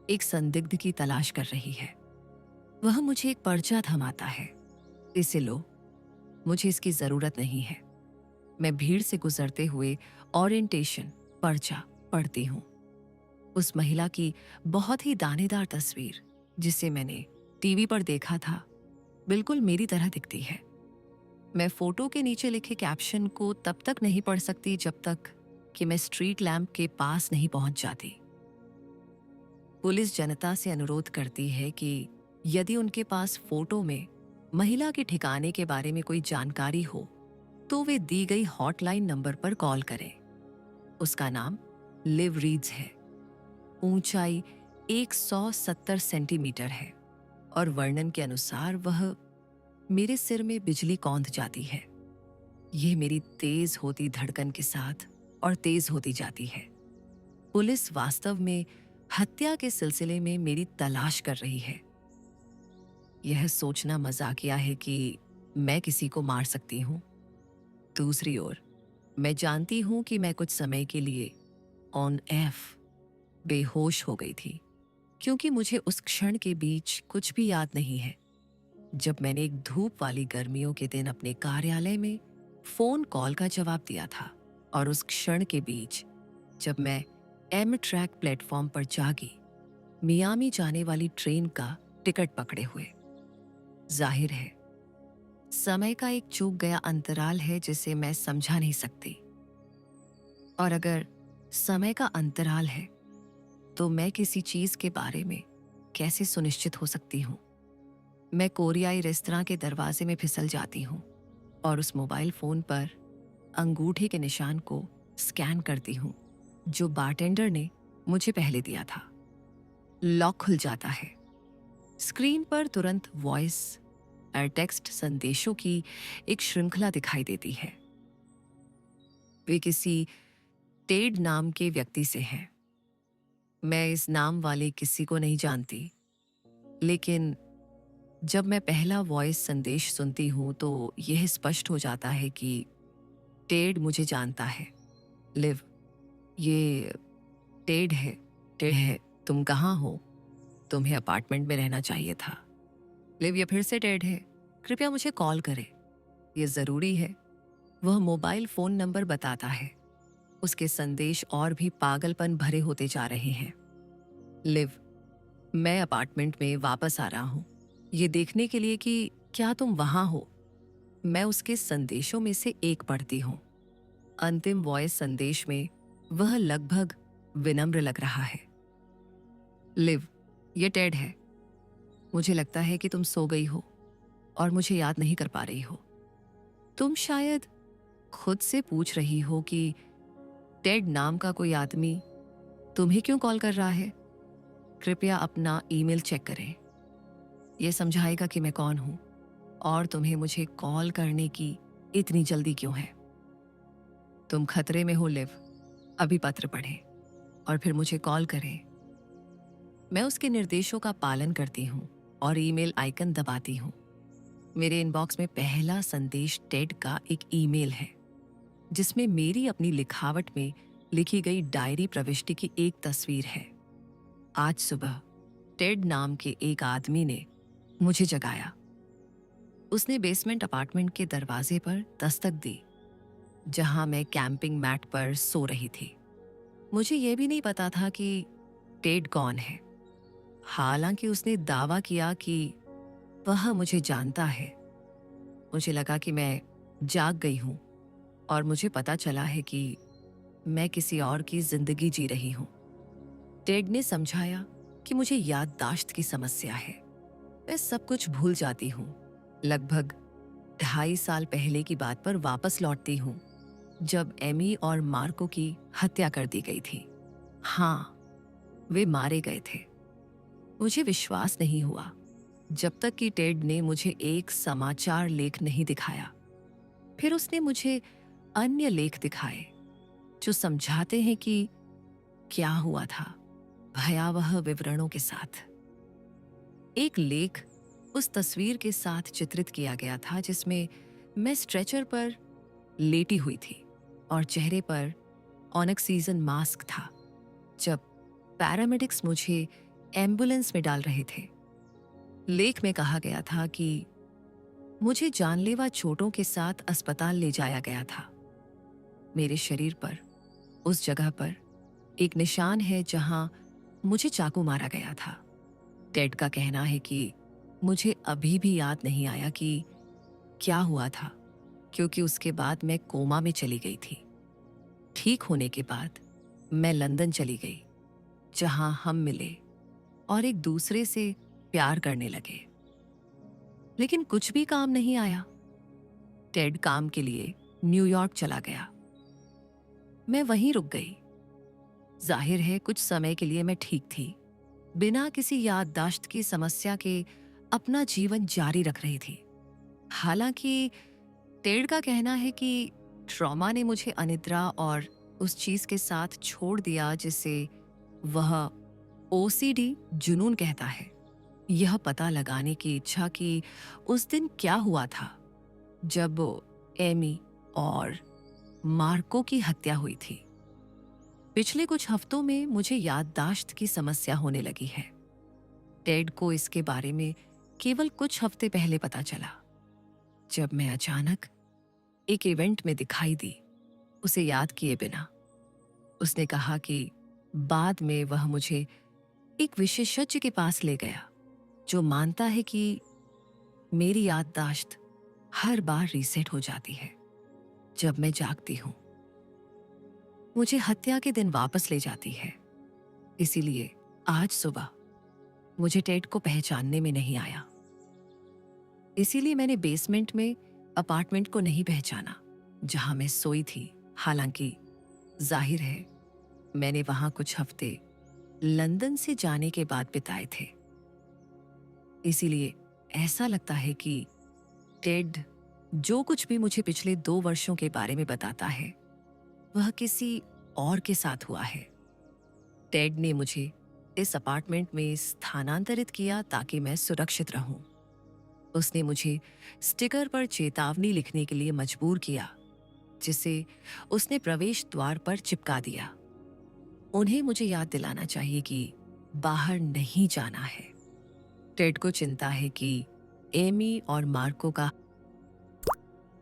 एक संदिग्ध की तलाश कर रही है। वह मुझे एक पर्चा थमाता है। इसे लो, मुझे इसकी जरूरत नहीं है। मैं भीड़ से गुजरते हुए ओरिएंटेशन पर्चा पढ़ती हूँ। उस महिला की बहुत ही दानेदार तस्वीर जिसे मैंने टीवी पर देखा था बिल्कुल मेरी तरह दिखती है। मैं फोटो के नीचे लिखे कैप्शन को तब तक नहीं पढ़ सकती जब तक कि मैं स्ट्रीट लैंप के पास नहीं पहुंच जाती। पुलिस जनता से अनुरोध करती है कि यदि उनके पास फोटो में महिला के ठिकाने के बारे में कोई जानकारी हो तो वे दी गई हॉटलाइन नंबर पर कॉल करें। उसका नाम लिव रीड्स है। ऊंचाई 170 सेंटीमीटर है और वर्णन के अनुसार वह मेरे सिर में बिजली कौंध जाती है। यह मेरी तेज होती धड़कन के साथ और तेज होती जाती है। पुलिस वास्तव में हत्या के सिलसिले में मेरी तलाश कर रही है। यह सोचना मजाकिया है कि मैं किसी को मार सकती हूं। दूसरी ओर मैं जानती हूं कि मैं कुछ समय के लिए ऑन एफ बेहोश हो गई थी, क्योंकि मुझे उस क्षण के बीच कुछ भी याद नहीं है जब मैंने एक धूप वाली गर्मियों के दिन अपने कार्यालय में फोन कॉल का जवाब दिया था, और उस क्षण के बीच जब मैं एमट्रैक प्लेटफॉर्म पर जागी मियामी जाने वाली ट्रेन का टिकट पकड़े हुए। जाहिर है समय का एक चूक गया अंतराल है जिसे मैं समझा नहीं सकती, और अगर समय का अंतराल है तो मैं किसी चीज के बारे में कैसे सुनिश्चित हो सकती हूँ। मैं कोरियाई रेस्तरां के दरवाजे में फिसल जाती हूँ और उस मोबाइल फोन पर अंगूठे के निशान को स्कैन करती हूँ जो बारटेंडर ने मुझे पहले दिया था। लॉक खुल जाता है। स्क्रीन पर तुरंत वॉइस और टेक्स्ट संदेशों की एक श्रृंखला दिखाई देती है। वे किसी टेड नाम के व्यक्ति से हैं। मैं इस नाम वाले किसी को नहीं जानती, लेकिन जब मैं पहला वॉइस संदेश सुनती हूं तो यह स्पष्ट हो जाता है कि टेड मुझे जानता है। लिव, ये टेड है। टेड है, तुम कहाँ हो? तुम्हें अपार्टमेंट में रहना चाहिए था। लिव, ये फिर से टेड है। कृपया मुझे कॉल करें, ये जरूरी है। वह मोबाइल फोन नंबर बताता है। उसके संदेश और भी पागलपन भरे होते जा रहे हैं। लिव, मैं अपार्टमेंट में वापस आ रहा हूं, ये देखने के लिए कि क्या तुम वहां हो। मैं उसके संदेशों में से एक पढ़ती हूं। अंतिम वॉइस संदेश में वह लगभग विनम्र लग रहा है। लिव, ये टेड है। मुझे लगता है कि तुम सो गई हो और मुझे याद नहीं कर पा रही हो। तुम शायद खुद से पूछ रही हो कि टेड नाम का कोई आदमी तुम्हें क्यों कॉल कर रहा है। कृपया अपना ईमेल चेक करें। यह समझाएगा कि मैं कौन हूं और तुम्हें मुझे कॉल करने की इतनी जल्दी क्यों है। तुम खतरे में हो लिव। अभी पत्र पढ़ें और फिर मुझे कॉल करें। मैं उसके निर्देशों का पालन करती हूँ और ईमेल आइकन दबाती हूँ। मेरे इनबॉक्स में पहला संदेश टेड का एक ईमेल है, जिसमें मेरी अपनी लिखावट में लिखी गई डायरी प्रविष्टि की एक तस्वीर है। आज सुबह टेड नाम के एक आदमी ने मुझे जगाया। उसने बेसमेंट अपार्टमेंट के दरवाजे पर दस्तक दी, जहां मैं कैंपिंग मैट पर सो रही थी। मुझे यह भी नहीं पता था कि टेड कौन है, हालांकि उसने दावा किया कि वह मुझे जानता है। मुझे लगा कि मैं जाग गई हूं और मुझे पता चला है कि मैं किसी और की जिंदगी जी रही हूं। टेड ने समझाया कि मुझे याददाश्त की समस्या है। मैं सब कुछ भूल जाती हूँ। लगभग 2.5 साल पहले की बात पर वापस लौटती हूँ, जब एमी और मार्को की हत्या कर दी गई थी। हाँ, वे मारे गए थे। मुझे विश्वास नहीं हुआ जब तक कि टेड ने मुझे एक समाचार लेख नहीं दिखाया। फिर उसने मुझे अन्य लेख दिखाए जो समझाते हैं कि क्या हुआ था, भयावह विवरणों के साथ। एक लेख उस तस्वीर के साथ चित्रित किया गया था जिसमें मैं स्ट्रेचर पर लेटी हुई थी और चेहरे पर ऑक्सीजन मास्क था जब पैरामेडिक्स मुझे एम्बुलेंस में डाल रहे थे। लेख में कहा गया था कि मुझे जानलेवा चोटों के साथ अस्पताल ले जाया गया था। मेरे शरीर पर उस जगह पर एक निशान है जहां मुझे चाकू मारा गया था। टेड का कहना है कि मुझे अभी भी याद नहीं आया कि क्या हुआ था, क्योंकि उसके बाद मैं कोमा में चली गई थी। ठीक होने के बाद मैं लंदन चली गई, जहां हम मिले और एक दूसरे से प्यार करने लगे। लेकिन कुछ भी काम नहीं आया। टेड काम के लिए न्यूयॉर्क चला गया। मैं वहीं रुक गई। जाहिर है कुछ समय के लिए मैं ठीक थी, बिना किसी याददाश्त की समस्या के अपना जीवन जारी रख रही थी। हालांकि टेड का कहना है कि ट्रॉमा ने मुझे अनिद्रा और उस चीज के साथ छोड़ दिया जिसे वह ओसीडी जुनून कहता है। यह पता लगाने की इच्छा कि उस दिन क्या हुआ था जब एमी और मार्को की हत्या हुई थी। पिछले कुछ हफ्तों में मुझे याददाश्त की समस्या होने लगी है। टेड को इसके बारे में केवल कुछ हफ्ते पहले पता चला, जब मैं अचानक एक इवेंट में दिखाई दी, उसे याद किए बिना। उसने कहा कि बाद में वह मुझे एक विशेषज्ञ के पास ले गया जो मानता है कि मेरी याददाश्त हर बार रीसेट हो जाती है जब मैं जागती हूं। मुझे हत्या के दिन वापस ले जाती है। इसीलिए आज सुबह मुझे टेड को पहचानने में नहीं आया। इसीलिए मैंने बेसमेंट में अपार्टमेंट को नहीं पहचाना जहां मैं सोई थी। हालांकि जाहिर है मैंने वहां कुछ हफ्ते लंदन से जाने के बाद बिताए थे। इसीलिए ऐसा लगता है कि टेड जो कुछ भी मुझे पिछले 2 वर्षों के बारे में बताता है वह किसी और के साथ हुआ है। टेड ने मुझे इस अपार्टमेंट में स्थानांतरित किया ताकि मैं सुरक्षित रहूं। उसने मुझे स्टिकर पर चेतावनी लिखने के लिए मजबूर किया, जिसे उसने प्रवेश द्वार पर चिपका दिया। उन्हें मुझे याद दिलाना चाहिए कि बाहर नहीं जाना है। टेड को चिंता है कि एमी और मार्को का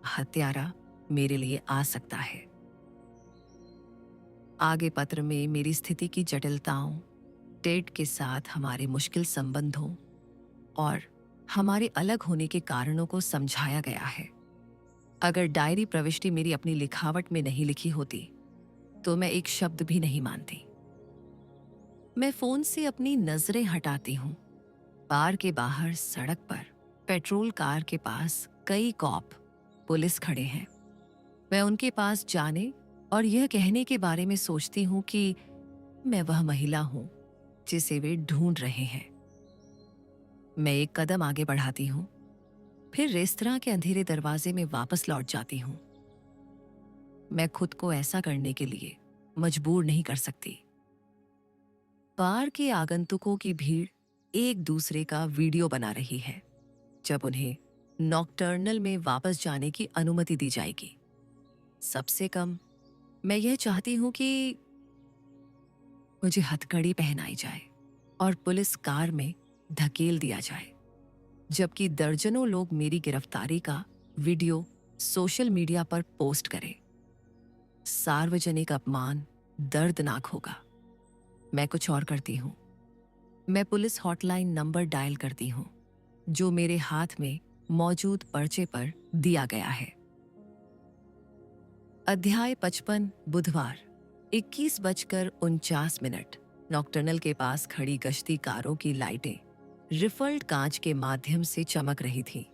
हत्यारा मेरे लिए आ सकता है। आगे पत्र में मेरी स्थिति की जटिलताओं, टेड के साथ हमारे मुश्किल संबंधों और हमारे अलग होने के कारणों को समझाया गया है। अगर डायरी प्रविष्टि मेरी अपनी लिखावट में नहीं लिखी होती तो मैं एक शब्द भी नहीं मानती। मैं फोन से अपनी नजरें हटाती हूँ। बार के बाहर सड़क पर पेट्रोल कार के पास कई कॉप, पुलिस खड़े हैं। मैं उनके पास जाने और यह कहने के बारे में सोचती हूँ कि मैं वह महिला हूं जिसे वे ढूंढ रहे हैं। मैं एक कदम आगे बढ़ाती हूँ, फिर रेस्तरां के अंधेरे दरवाजे में वापस लौट जाती हूँ। मैं खुद को ऐसा करने के लिए मजबूर नहीं कर सकती। बार के आगंतुकों की भीड़ एक दूसरे का वीडियो बना रही है जब उन्हें नॉकटर्नल में वापस जाने की अनुमति दी जाएगी। सबसे कम मैं यह चाहती हूं कि मुझे हथकड़ी पहनाई जाए और पुलिस कार में धकेल दिया जाए, जबकि दर्जनों लोग मेरी गिरफ्तारी का वीडियो सोशल मीडिया पर पोस्ट करें। सार्वजनिक अपमान दर्दनाक होगा। मैं कुछ और करती हूँ। मैं पुलिस हॉटलाइन नंबर डायल करती हूँ जो मेरे हाथ में मौजूद पर्चे पर दिया गया है। अध्याय 55 बुधवार 21:49। नॉकटर्नल के पास खड़ी गश्ती कारों की लाइटें रिफल्ड कांच के माध्यम से चमक रही थीं,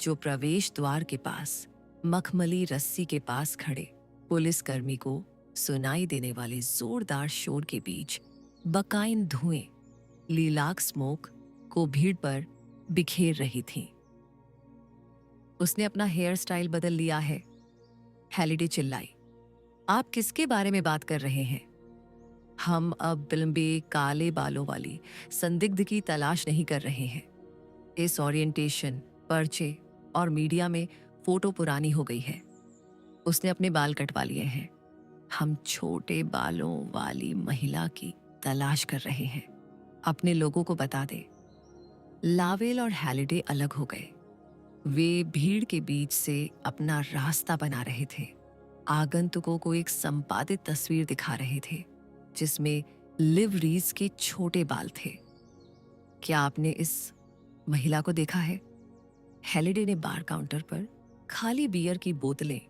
जो प्रवेश द्वार के पास मखमली रस्सी के पास खड़े पुलिसकर्मी को सुनाई देने वाले जोरदार शोर के बीच बकाइन धुएं, लीलाक स्मोक को भीड़ पर बिखेर रही थीं। उसने अपना हेयर स्टाइल बदल लिया है, हैलिडे चिल्लाई। आप किसके बारे में बात कर रहे हैं? हम अब लंबे काले बालों वाली संदिग्ध की तलाश नहीं कर रहे हैं। इस ओरिएंटेशन, पर्चे और मीडिया में फोटो पुरानी हो गई है। उसने अपने बाल कटवा लिए हैं। हम छोटे बालों वाली महिला की तलाश कर रहे हैं। अपने लोगों को बता दे। लावेल और हैलिडे अलग हो गए। वे भीड़ के बीच से अपना रास्ता बना रहे थे। आगंतुकों को एक संपादित तस्वीर दिखा रहे थे जिसमें लिव रीज के छोटे बाल थे। क्या आपने इस महिला को देखा है? हैलिडे ने बार काउंटर पर खाली बियर की बोतलें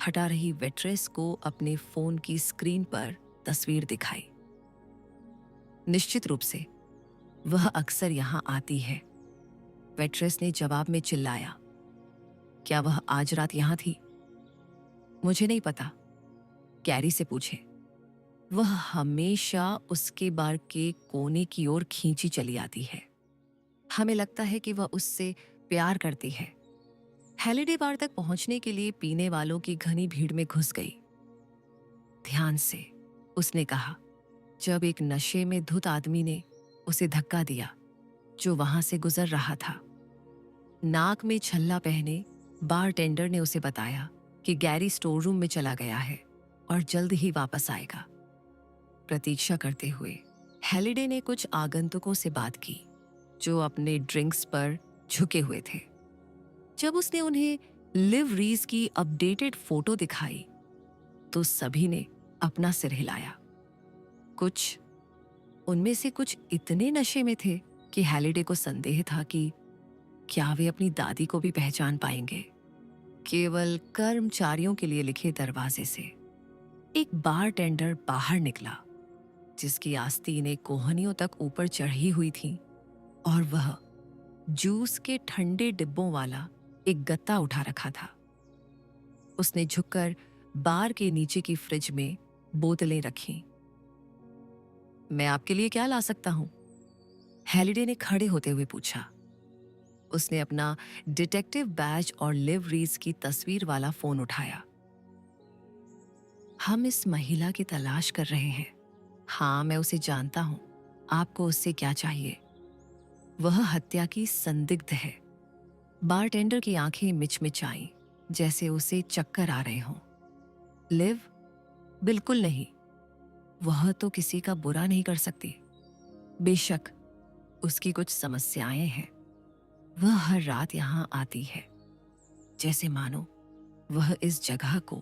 हटा रही वेट्रेस को अपने फोन की स्क्रीन पर तस्वीर दिखाई। निश्चित रूप से वह अक्सर यहाँ आती है। वेट्रेस ने जवाब में चिल्लाया। क्या वह आज रात यहाँ थी? मुझे नहीं पता, कैरी से पूछे। वह हमेशा उसके बार के कोने की ओर खींची चली आती है। हमें लगता है कि वह उससे प्यार करती है। हैलिडे बार तक पहुंचने के लिए पीने वालों की घनी भीड़ में घुस गई। ध्यान से, उसने कहा, जब एक नशे में धुत आदमी ने उसे धक्का दिया जो वहां से गुजर रहा था। नाक में छल्ला पहने बारटेंडर ने उसे बताया कि गैरी स्टोर रूम में चला गया है और जल्द ही वापस आएगा। प्रतीक्षा करते हुए हैलिडे ने कुछ आगंतुकों से बात की जो अपने ड्रिंक्स पर झुके हुए थे। जब उसने उन्हें लिव रीज की अपडेटेड फोटो दिखाई तो सभी ने अपना सिर हिलाया। उनमें से कुछ इतने नशे में थे कि हैलिडे को संदेह था कि क्या वे अपनी दादी को भी पहचान पाएंगे। केवल कर्मचारियों के लिए लिखे दरवाजे से एक बारटेंडर बाहर निकला जिसकी आस्तीनें कोहनियों तक ऊपर चढ़ी हुई थी और वह जूस के ठंडे डिब्बों वाला एक गत्ता उठा रखा था। उसने झुककर बार के नीचे की फ्रिज में बोतलें रखीं। मैं आपके लिए क्या ला सकता हूं? हैलिडे ने खड़े होते हुए पूछा। उसने अपना डिटेक्टिव बैज और लिव रीज की तस्वीर वाला फोन उठाया। हम इस महिला की तलाश कर रहे हैं। हाँ, मैं उसे जानता हूं। आपको उससे क्या चाहिए? वह हत्या की संदिग्ध है। बारटेंडर की आंखें मिचमिचाईं जैसे उसे चक्कर आ रहे हों। लिव? बिल्कुल नहीं। वह तो किसी का बुरा नहीं कर सकती। बेशक उसकी कुछ समस्याएं हैं। वह हर रात यहां आती है, जैसे मानो वह इस जगह को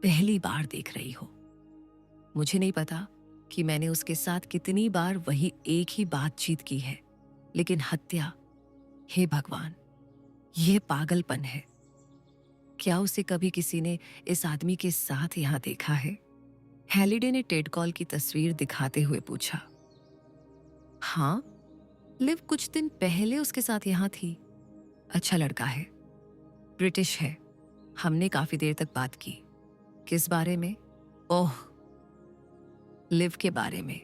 पहली बार देख रही हो। मुझे नहीं पता कि मैंने उसके साथ कितनी बार वही एक ही बातचीत की है, लेकिन हत्या, हे भगवान, यह पागलपन है। क्या उसे कभी किसी ने इस आदमी के साथ यहां देखा है? हैलिडे ने टेड कॉल की तस्वीर दिखाते हुए पूछा। हाँ, लिव कुछ दिन पहले उसके साथ यहां थी। अच्छा लड़का है, ब्रिटिश है। हमने काफी देर तक बात की। किस बारे में? ओह, लिव के बारे में।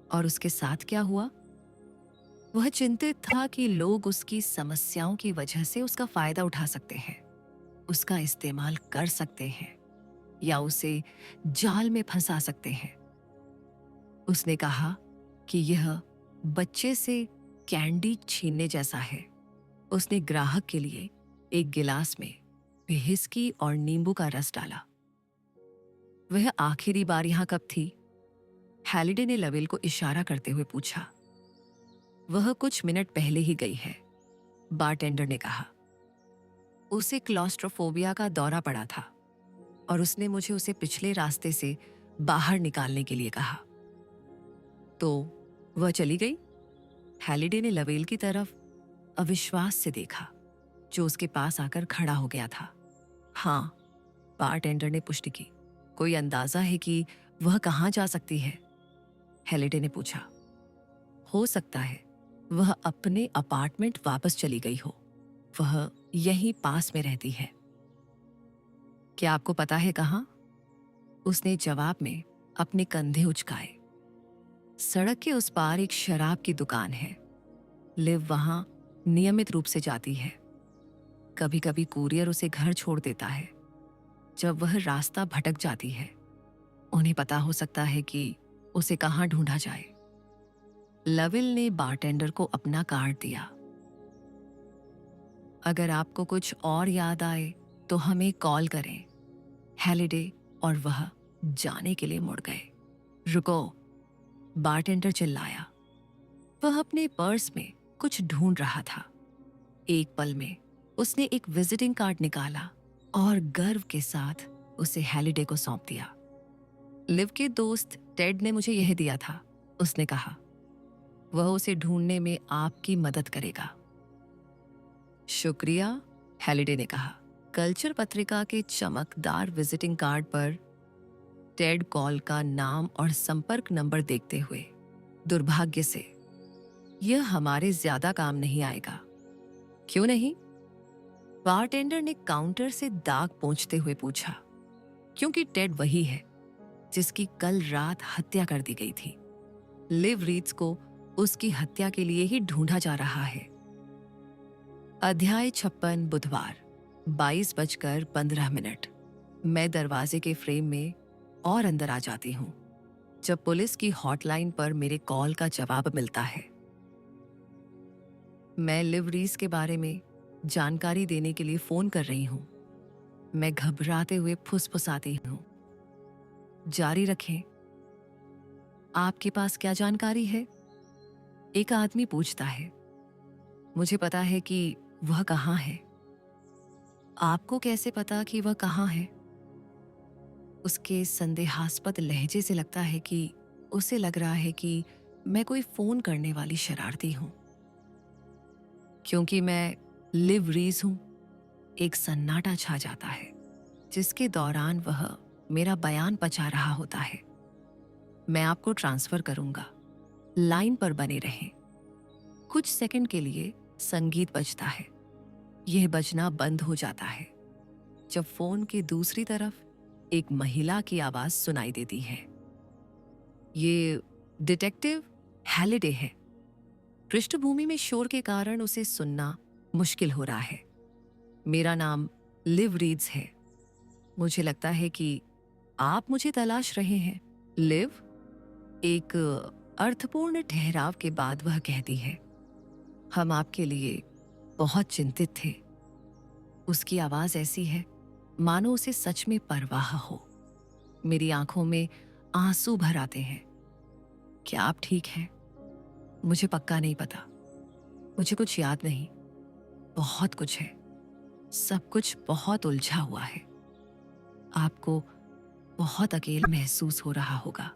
और उसके साथ क्या हुआ? वह चिंतित था कि लोग उसकी समस्याओं की वजह से उसका फायदा उठा सकते हैं, उसका इस्तेमाल कर सकते हैं या उसे जाल में फंसा सकते हैं। उसने कहा कि यह बच्चे से कैंडी छीनने जैसा है। उसने ग्राहक के लिए एक गिलास में व्हिस्की और नींबू का रस डाला। वह आखिरी बार यहां कब थी? हैलिडे ने लवेल को इशारा करते हुए पूछा। वह कुछ मिनट पहले ही गई है, बारटेंडर ने कहा। उसे क्लॉस्ट्रोफोबिया का दौरा पड़ा था और उसने मुझे उसे पिछले रास्ते से बाहर निकालने के लिए कहा। तो वह चली गई? हैलिडे ने लवेल की तरफ अविश्वास से देखा, जो उसके पास आकर खड़ा हो गया था। हाँ, बारटेंडर ने पुष्टि की। कोई अंदाजा है कि वह कहाँ जा सकती है? हैलिडे ने पूछा। हो सकता है वह अपने अपार्टमेंट वापस चली गई हो। वह यहीं पास में रहती है। क्या आपको पता है कहाँ? उसने जवाब में अपने कंधे उचकाए। सड़क के उस पार एक शराब की दुकान है। लिव वहां नियमित रूप से जाती है। कभी कभी कुरियर उसे घर छोड़ देता है। जब वह रास्ता भटक जाती है, उन्हें पता हो सकता है कि उसे कहाँ ढूंढा जाए। लविल ने बारटेंडर को अपना कार्ड दिया। अगर आपको कुछ और याद आए तो हमें कॉल करें। हैलिडे और वह जाने के लिए मुड़ गए। रुको, बारटेंडर चिल्लाया। वह अपने पर्स में कुछ ढूंढ रहा था। एक पल में उसने एक विजिटिंग कार्ड निकाला और गर्व के साथ उसे हैलिडे को सौंप दिया। लिव के दोस्त टेड ने मुझे यह दिया था, उसने कहा। वह उसे ढूंढने में आपकी मदद करेगा। शुक्रिया, हैलिडे ने कहा। कल्चर पत्रिका के चमकदार विजिटिंग कार्ड पर टेड कॉल का नाम और संपर्क नंबर देखते हुए दुर्भाग्य से यह हमारे ज्यादा काम नहीं आएगा। क्यों नहीं? बारटेंडर ने काउंटर से दाग पोंछते हुए पूछा। क्योंकि टेड वही है जिसकी कल रात हत्या कर दी गई थी। लिव रीड्स को उसकी हत्या के लिए ही ढूंढा जा रहा है। अध्याय 56 बुधवार 22:15। मैं दरवाजे के फ्रेम में और अंदर आ जाती हूँ जब पुलिस की हॉटलाइन पर मेरे कॉल का जवाब मिलता है। मैं लिव रीड्स के बारे में जानकारी देने के लिए फोन कर रही हूँ। मैं घबराते हुए फुसफुसाती हूँ। जारी रखें। आपके पास क्या जानकारी है? एक आदमी पूछता है। मुझे पता है कि वह कहाँ है। आपको कैसे पता कि वह कहाँ है? उसके संदेहास्पद लहजे से लगता है कि उसे लग रहा है कि मैं कोई फोन करने वाली शरारती हूं। क्योंकि मैं लिव रीज हूं, एक सन्नाटा छा जाता है जिसके दौरान वह मेरा बयान पचा रहा होता है। मैं आपको ट्रांसफर करूंगा, लाइन पर बने रहें। कुछ सेकंड के लिए संगीत बजता है। यह बजना बंद हो जाता है जब फोन की दूसरी तरफ एक महिला की आवाज सुनाई देती है। ये डिटेक्टिव हैलिडे है। पृष्ठभूमि में शोर के कारण उसे सुनना मुश्किल हो रहा है। मेरा नाम लिव रीड्स है। मुझे लगता है कि आप मुझे तलाश रहे हैं, लिव। एक अर्थपूर्ण ठहराव के बाद वह कहती है। हम आपके लिए बहुत चिंतित थे। उसकी आवाज ऐसी है मानो उसे सच में परवाह हो। मेरी आंखों में आंसू भर आते हैं। क्या आप ठीक हैं? मुझे पक्का नहीं पता। मुझे कुछ याद नहीं। बहुत कुछ है। सब कुछ बहुत उलझा हुआ है। आपको बहुत अकेला महसूस हो रहा होगा।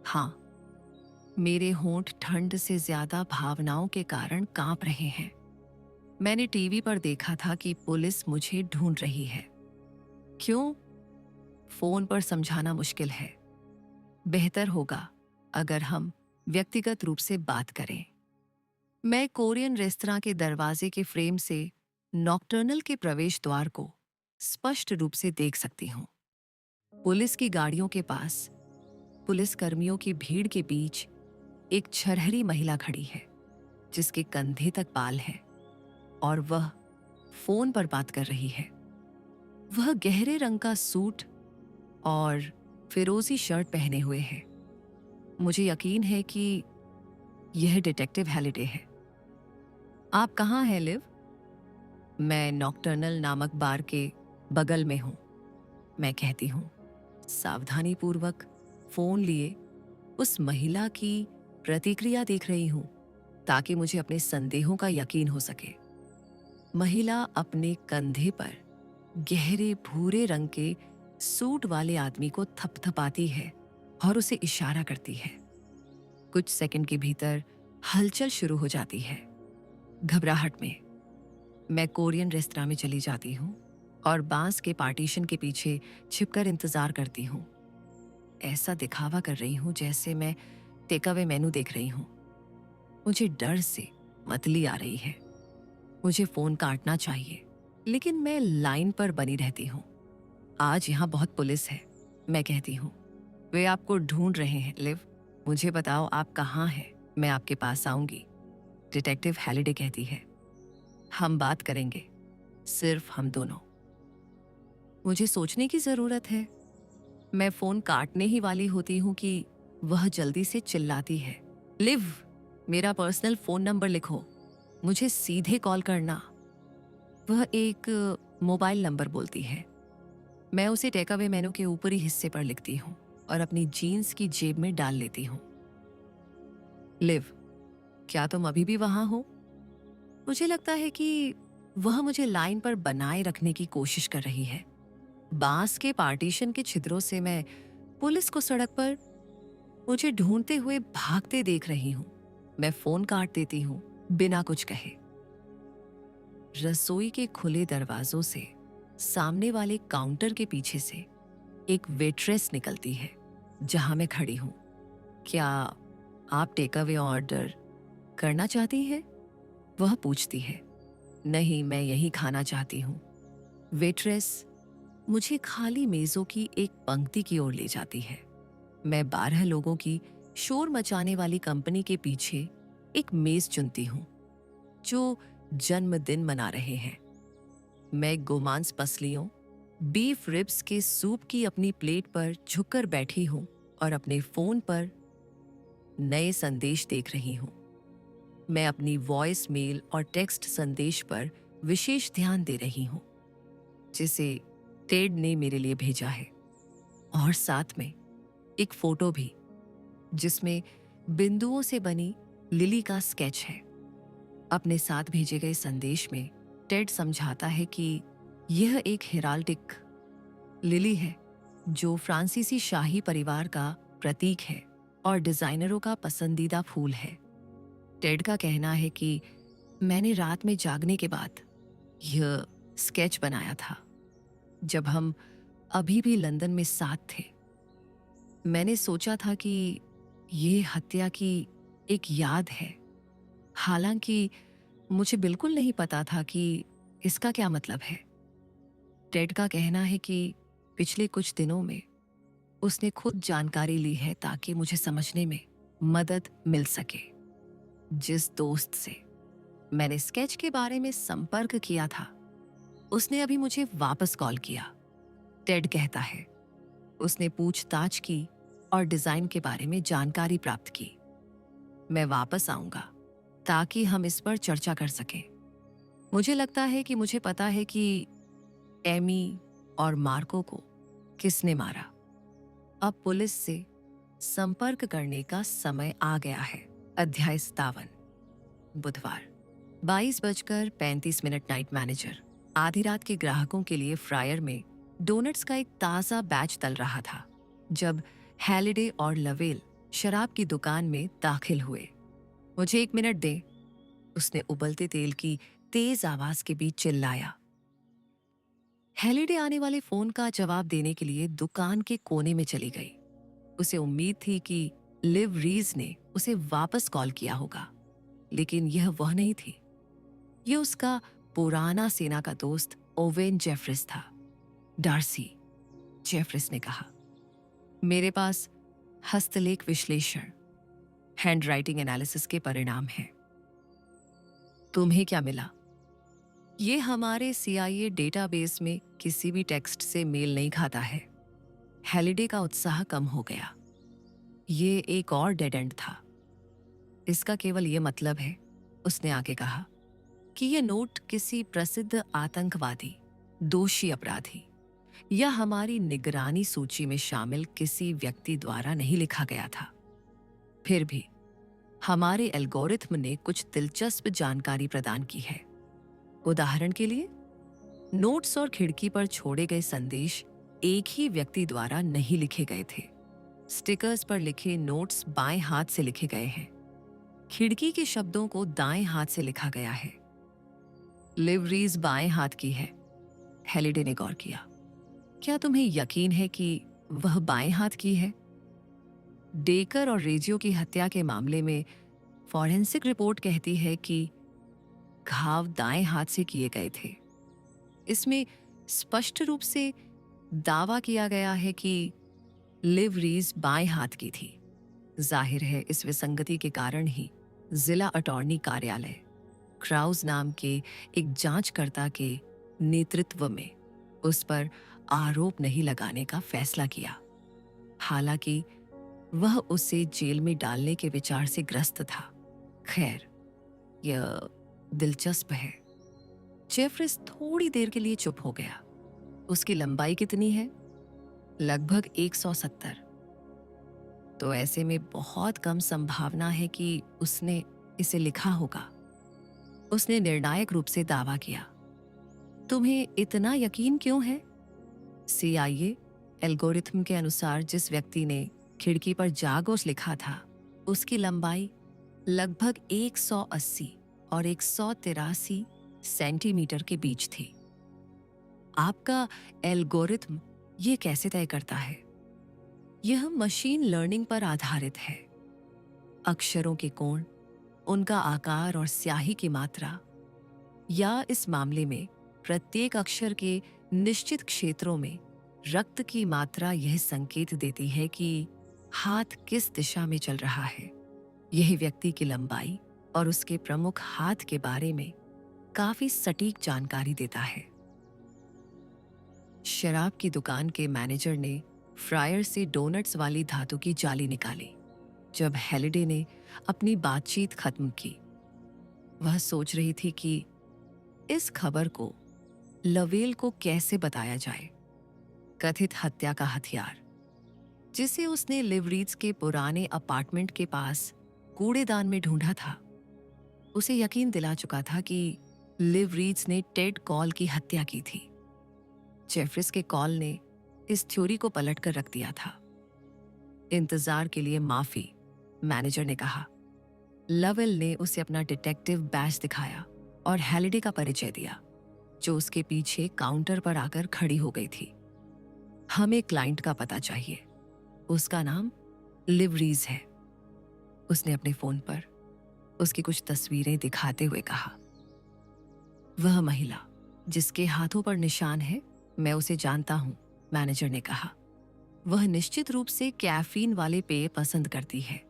हाँ, मेरे होंठ ठंड से ज्यादा भावनाओं के कारण कांप रहे हैं। मैंने टीवी पर देखा था कि पुलिस मुझे ढूंढ रही है। क्यों? फोन पर समझाना मुश्किल है। बेहतर होगा अगर हम व्यक्तिगत रूप से बात करें। मैं कोरियन रेस्तरां के दरवाजे के फ्रेम से नॉकटर्नल के प्रवेश द्वार को स्पष्ट रूप से देख सकती हूँ। पुलिस की गाड़ियों के पास, पुलिस कर्मियों की भीड़ के बीच एक छरहरी महिला खड़ी है जिसके कंधे तक बाल हैं और वह फोन पर बात कर रही है। वह गहरे रंग का सूट और फिरोजी शर्ट पहने हुए है। मुझे यकीन है कि यह डिटेक्टिव हैलिडे है। आप कहाँ हैं, लिव? मैं नॉकटर्नल नामक बार के बगल में हूं, मैं कहती हूं, सावधानीपूर्वक फोन लिए उस महिला की प्रतिक्रिया देख रही हूं ताकि मुझे अपने संदेहों का यकीन हो सके। महिला अपने कंधे पर गहरे भूरे रंग के सूट वाले आदमी को थपथपाती है और उसे इशारा करती है। कुछ सेकंड के भीतर हलचल शुरू हो जाती है। घबराहट में मैं कोरियन रेस्तरां में चली जाती हूँ और बांस के पार्टीशन के पीछे छिपकर इंतजार करती हूँ। ऐसा दिखावा कर रही हूँ जैसे मैं टेकअवे मेनू देख रही हूँ। मुझे डर से मतली आ रही है। मुझे फोन काटना चाहिए, लेकिन मैं लाइन पर बनी रहती हूँ। आज यहाँ बहुत पुलिस है, मैं कहती हूँ। वे आपको ढूंढ रहे हैं, लिव। मुझे बताओ आप कहाँ हैं, मैं आपके पास आऊंगी। डिटेक्टिव हैलिडे कहती है। हम बात करेंगे, सिर्फ हम दोनों। मुझे सोचने की जरूरत है। मैं फोन काटने ही वाली होती हूँ कि वह जल्दी से चिल्लाती है। लिव, मेरा पर्सनल फोन नंबर लिखो, मुझे सीधे कॉल करना। वह एक मोबाइल नंबर बोलती है। मैं उसे टेकअवे मेनू के ऊपरी हिस्से पर लिखती हूँ और अपनी जीन्स की जेब में डाल लेती हूँ। लिव, क्या तुम अभी भी वहां हो? मुझे लगता है कि वह मुझे लाइन पर बनाए रखने की कोशिश कर रही है। बांस के पार्टीशन के छिद्रों से मैं पुलिस को सड़क पर मुझे ढूंढते हुए भागते देख रही हूं। मैं फोन काट देती हूं बिना कुछ कहे। रसोई के खुले दरवाजों से सामने वाले काउंटर के पीछे से एक वेट्रेस निकलती है जहां मैं खड़ी हूं। क्या आप टेकअवे ऑर्डर करना चाहती है? वह पूछती है। नहीं, मैं यही खाना चाहती हूँ। वेट्रेस मुझे खाली मेजों की एक पंक्ति की ओर ले जाती है। मैं 12 लोगों की शोर मचाने वाली कंपनी के पीछे एक मेज चुनती हूँ जो जन्मदिन मना रहे हैं। मैं गोमांस पसलियों, बीफ रिब्स के सूप की अपनी प्लेट पर झुककर बैठी हूँ और अपने फोन पर नए संदेश देख रही हूँ। मैं अपनी वॉइस मेल और टेक्स्ट संदेश पर विशेष ध्यान दे रही हूँ जिसे टेड ने मेरे लिए भेजा है, और साथ में एक फोटो भी जिसमें बिंदुओं से बनी लिली का स्केच है। अपने साथ भेजे गए संदेश में टेड समझाता है कि यह एक हेराल्डिक लिली है जो फ्रांसीसी शाही परिवार का प्रतीक है और डिजाइनरों का पसंदीदा फूल है। टेड का कहना है कि मैंने रात में जागने के बाद यह स्केच बनाया था जब हम अभी भी लंदन में साथ थे। मैंने सोचा था कि ये हत्या की एक याद है, हालांकि मुझे बिल्कुल नहीं पता था कि इसका क्या मतलब है। टेड का कहना है कि पिछले कुछ दिनों में उसने खुद जानकारी ली है ताकि मुझे समझने में मदद मिल सके। जिस दोस्त से मैंने स्केच के बारे में संपर्क किया था उसने अभी मुझे वापस कॉल किया। टेड कहता है उसने पूछताछ की और डिजाइन के बारे में जानकारी प्राप्त की। मैं वापस आऊंगा ताकि हम इस पर चर्चा कर सकें। मुझे लगता है कि मुझे पता है कि एमी और मार्को को किसने मारा। अब पुलिस से संपर्क करने का समय आ गया है। अध्याय 57। बुधवार 22:35 नाइट मैनेजर आधी रात के ग्राहकों के लिए फ्रायर में डोनट्स का एक ताज़ा बैच तल रहा था जब हैलिडे और लवेल शराब की दुकान में दाखिल हुए। मुझे 1 मिनट दें, उसने उबलते तेल की तेज आवाज के बीच चिल्लाया। हैलिडे आने वाले फोन का जवाब देने के लिए दुकान के कोने में चली गई। उसे उम्मीद थी कि लिव रीज ने उसे वापस कॉल किया होगा, लेकिन यह वह नहीं थी। यह उसका पुराना सेना का दोस्त ओवेन जेफरिस था। डार्सी, जेफरिस ने कहा, मेरे पास हस्तलेख विश्लेषण हैंडराइटिंग एनालिसिस के परिणाम हैं। तुम्हें क्या मिला? ये हमारे CIA डेटाबेस में किसी भी टेक्स्ट से मेल नहीं खाता है। हैलिडे का उत्साह कम हो गया। ये एक और डेड एंड था। इसका केवल ये मतलब है, उसने आगे कहा, कि यह नोट किसी प्रसिद्ध आतंकवादी, दोषी अपराधी या हमारी निगरानी सूची में शामिल किसी व्यक्ति द्वारा नहीं लिखा गया था। फिर भी हमारे एल्गोरिथ्म ने कुछ दिलचस्प जानकारी प्रदान की है। उदाहरण के लिए, नोट्स और खिड़की पर छोड़े गए संदेश एक ही व्यक्ति द्वारा नहीं लिखे गए थे। स्टिकर्स पर लिखे नोट्स बाएं हाथ से लिखे गए हैं। खिड़की के शब्दों को दाएं हाथ से लिखा गया है। लिव रीज बाएं हाथ की है। हैलिडे ने गौर किया। क्या तुम्हें यकीन है कि वह बाएं हाथ की है? डेकर और रेजियो की हत्या के मामले में फॉरेंसिक रिपोर्ट कहती है कि घाव दाएं हाथ से किए गए थे। इसमें स्पष्ट रूप से दावा किया गया है कि लिव रीज बाएं हाथ की थी। जाहिर है इस विसंगति के कारण ही जिला अटॉर्नी कार्यालय क्राउज नाम के एक जांचकर्ता के नेतृत्व में उस पर आरोप नहीं लगाने का फैसला किया। हालांकि वह उसे जेल में डालने के विचार से ग्रस्त था। खैर, यह दिलचस्प है। जेफरिस थोड़ी देर के लिए चुप हो गया। उसकी लंबाई कितनी है? लगभग 170। तो ऐसे में बहुत कम संभावना है कि उसने इसे लिखा होगा। उसने निर्णायक रूप से दावा किया। तुम्हें इतना यकीन क्यों है? CIA एल्गोरिथम के अनुसार जिस व्यक्ति ने खिड़की पर जागोस लिखा था, उसकी लंबाई लगभग 180 और 183 सेंटीमीटर के बीच थी। आपका एल्गोरिथम ये कैसे तय करता है? यह मशीन लर्निंग पर आधारित है। अक्षरों के कोण उनका आकार और स्याही की मात्रा, या इस मामले में प्रत्येक अक्षर के निश्चित क्षेत्रों में रक्त की मात्रा यह संकेत देती है कि हाथ किस दिशा में चल रहा है। यह व्यक्ति की लंबाई और उसके प्रमुख हाथ के बारे में काफी सटीक जानकारी देता है। शराब की दुकान के मैनेजर ने फ्रायर से डोनट्स वाली धातु की जाली निकाली। जब हेलिडे ने अपनी बातचीत खत्म की, वह सोच रही थी कि इस खबर को लवेल को कैसे बताया जाए। कथित हत्या का हथियार, जिसे उसने लिवरीज के पुराने अपार्टमेंट के पास कूड़ेदान में ढूंढा था, उसे यकीन दिला चुका था कि लिवरीज ने टेड कॉल की हत्या की थी। जेफरिस के कॉल ने इस थ्योरी को पलट कर रख दिया था। इंतजार के लिए माफी, मैनेजर ने कहा। लवेल ने उसे अपना डिटेक्टिव बैज दिखाया और हेलिडे का परिचय दिया, जो उसके पीछे काउंटर पर आकर खड़ी हो गई थी। हमें क्लाइंट का पता चाहिए, उसका नाम लिवरीज है, उसने अपने फोन पर उसकी कुछ तस्वीरें दिखाते हुए कहा। वह महिला जिसके हाथों पर निशान है, मैं उसे जानता हूं, मैनेजर ने कहा। वह निश्चित रूप से कैफीन वाले पेय पसंद करती है।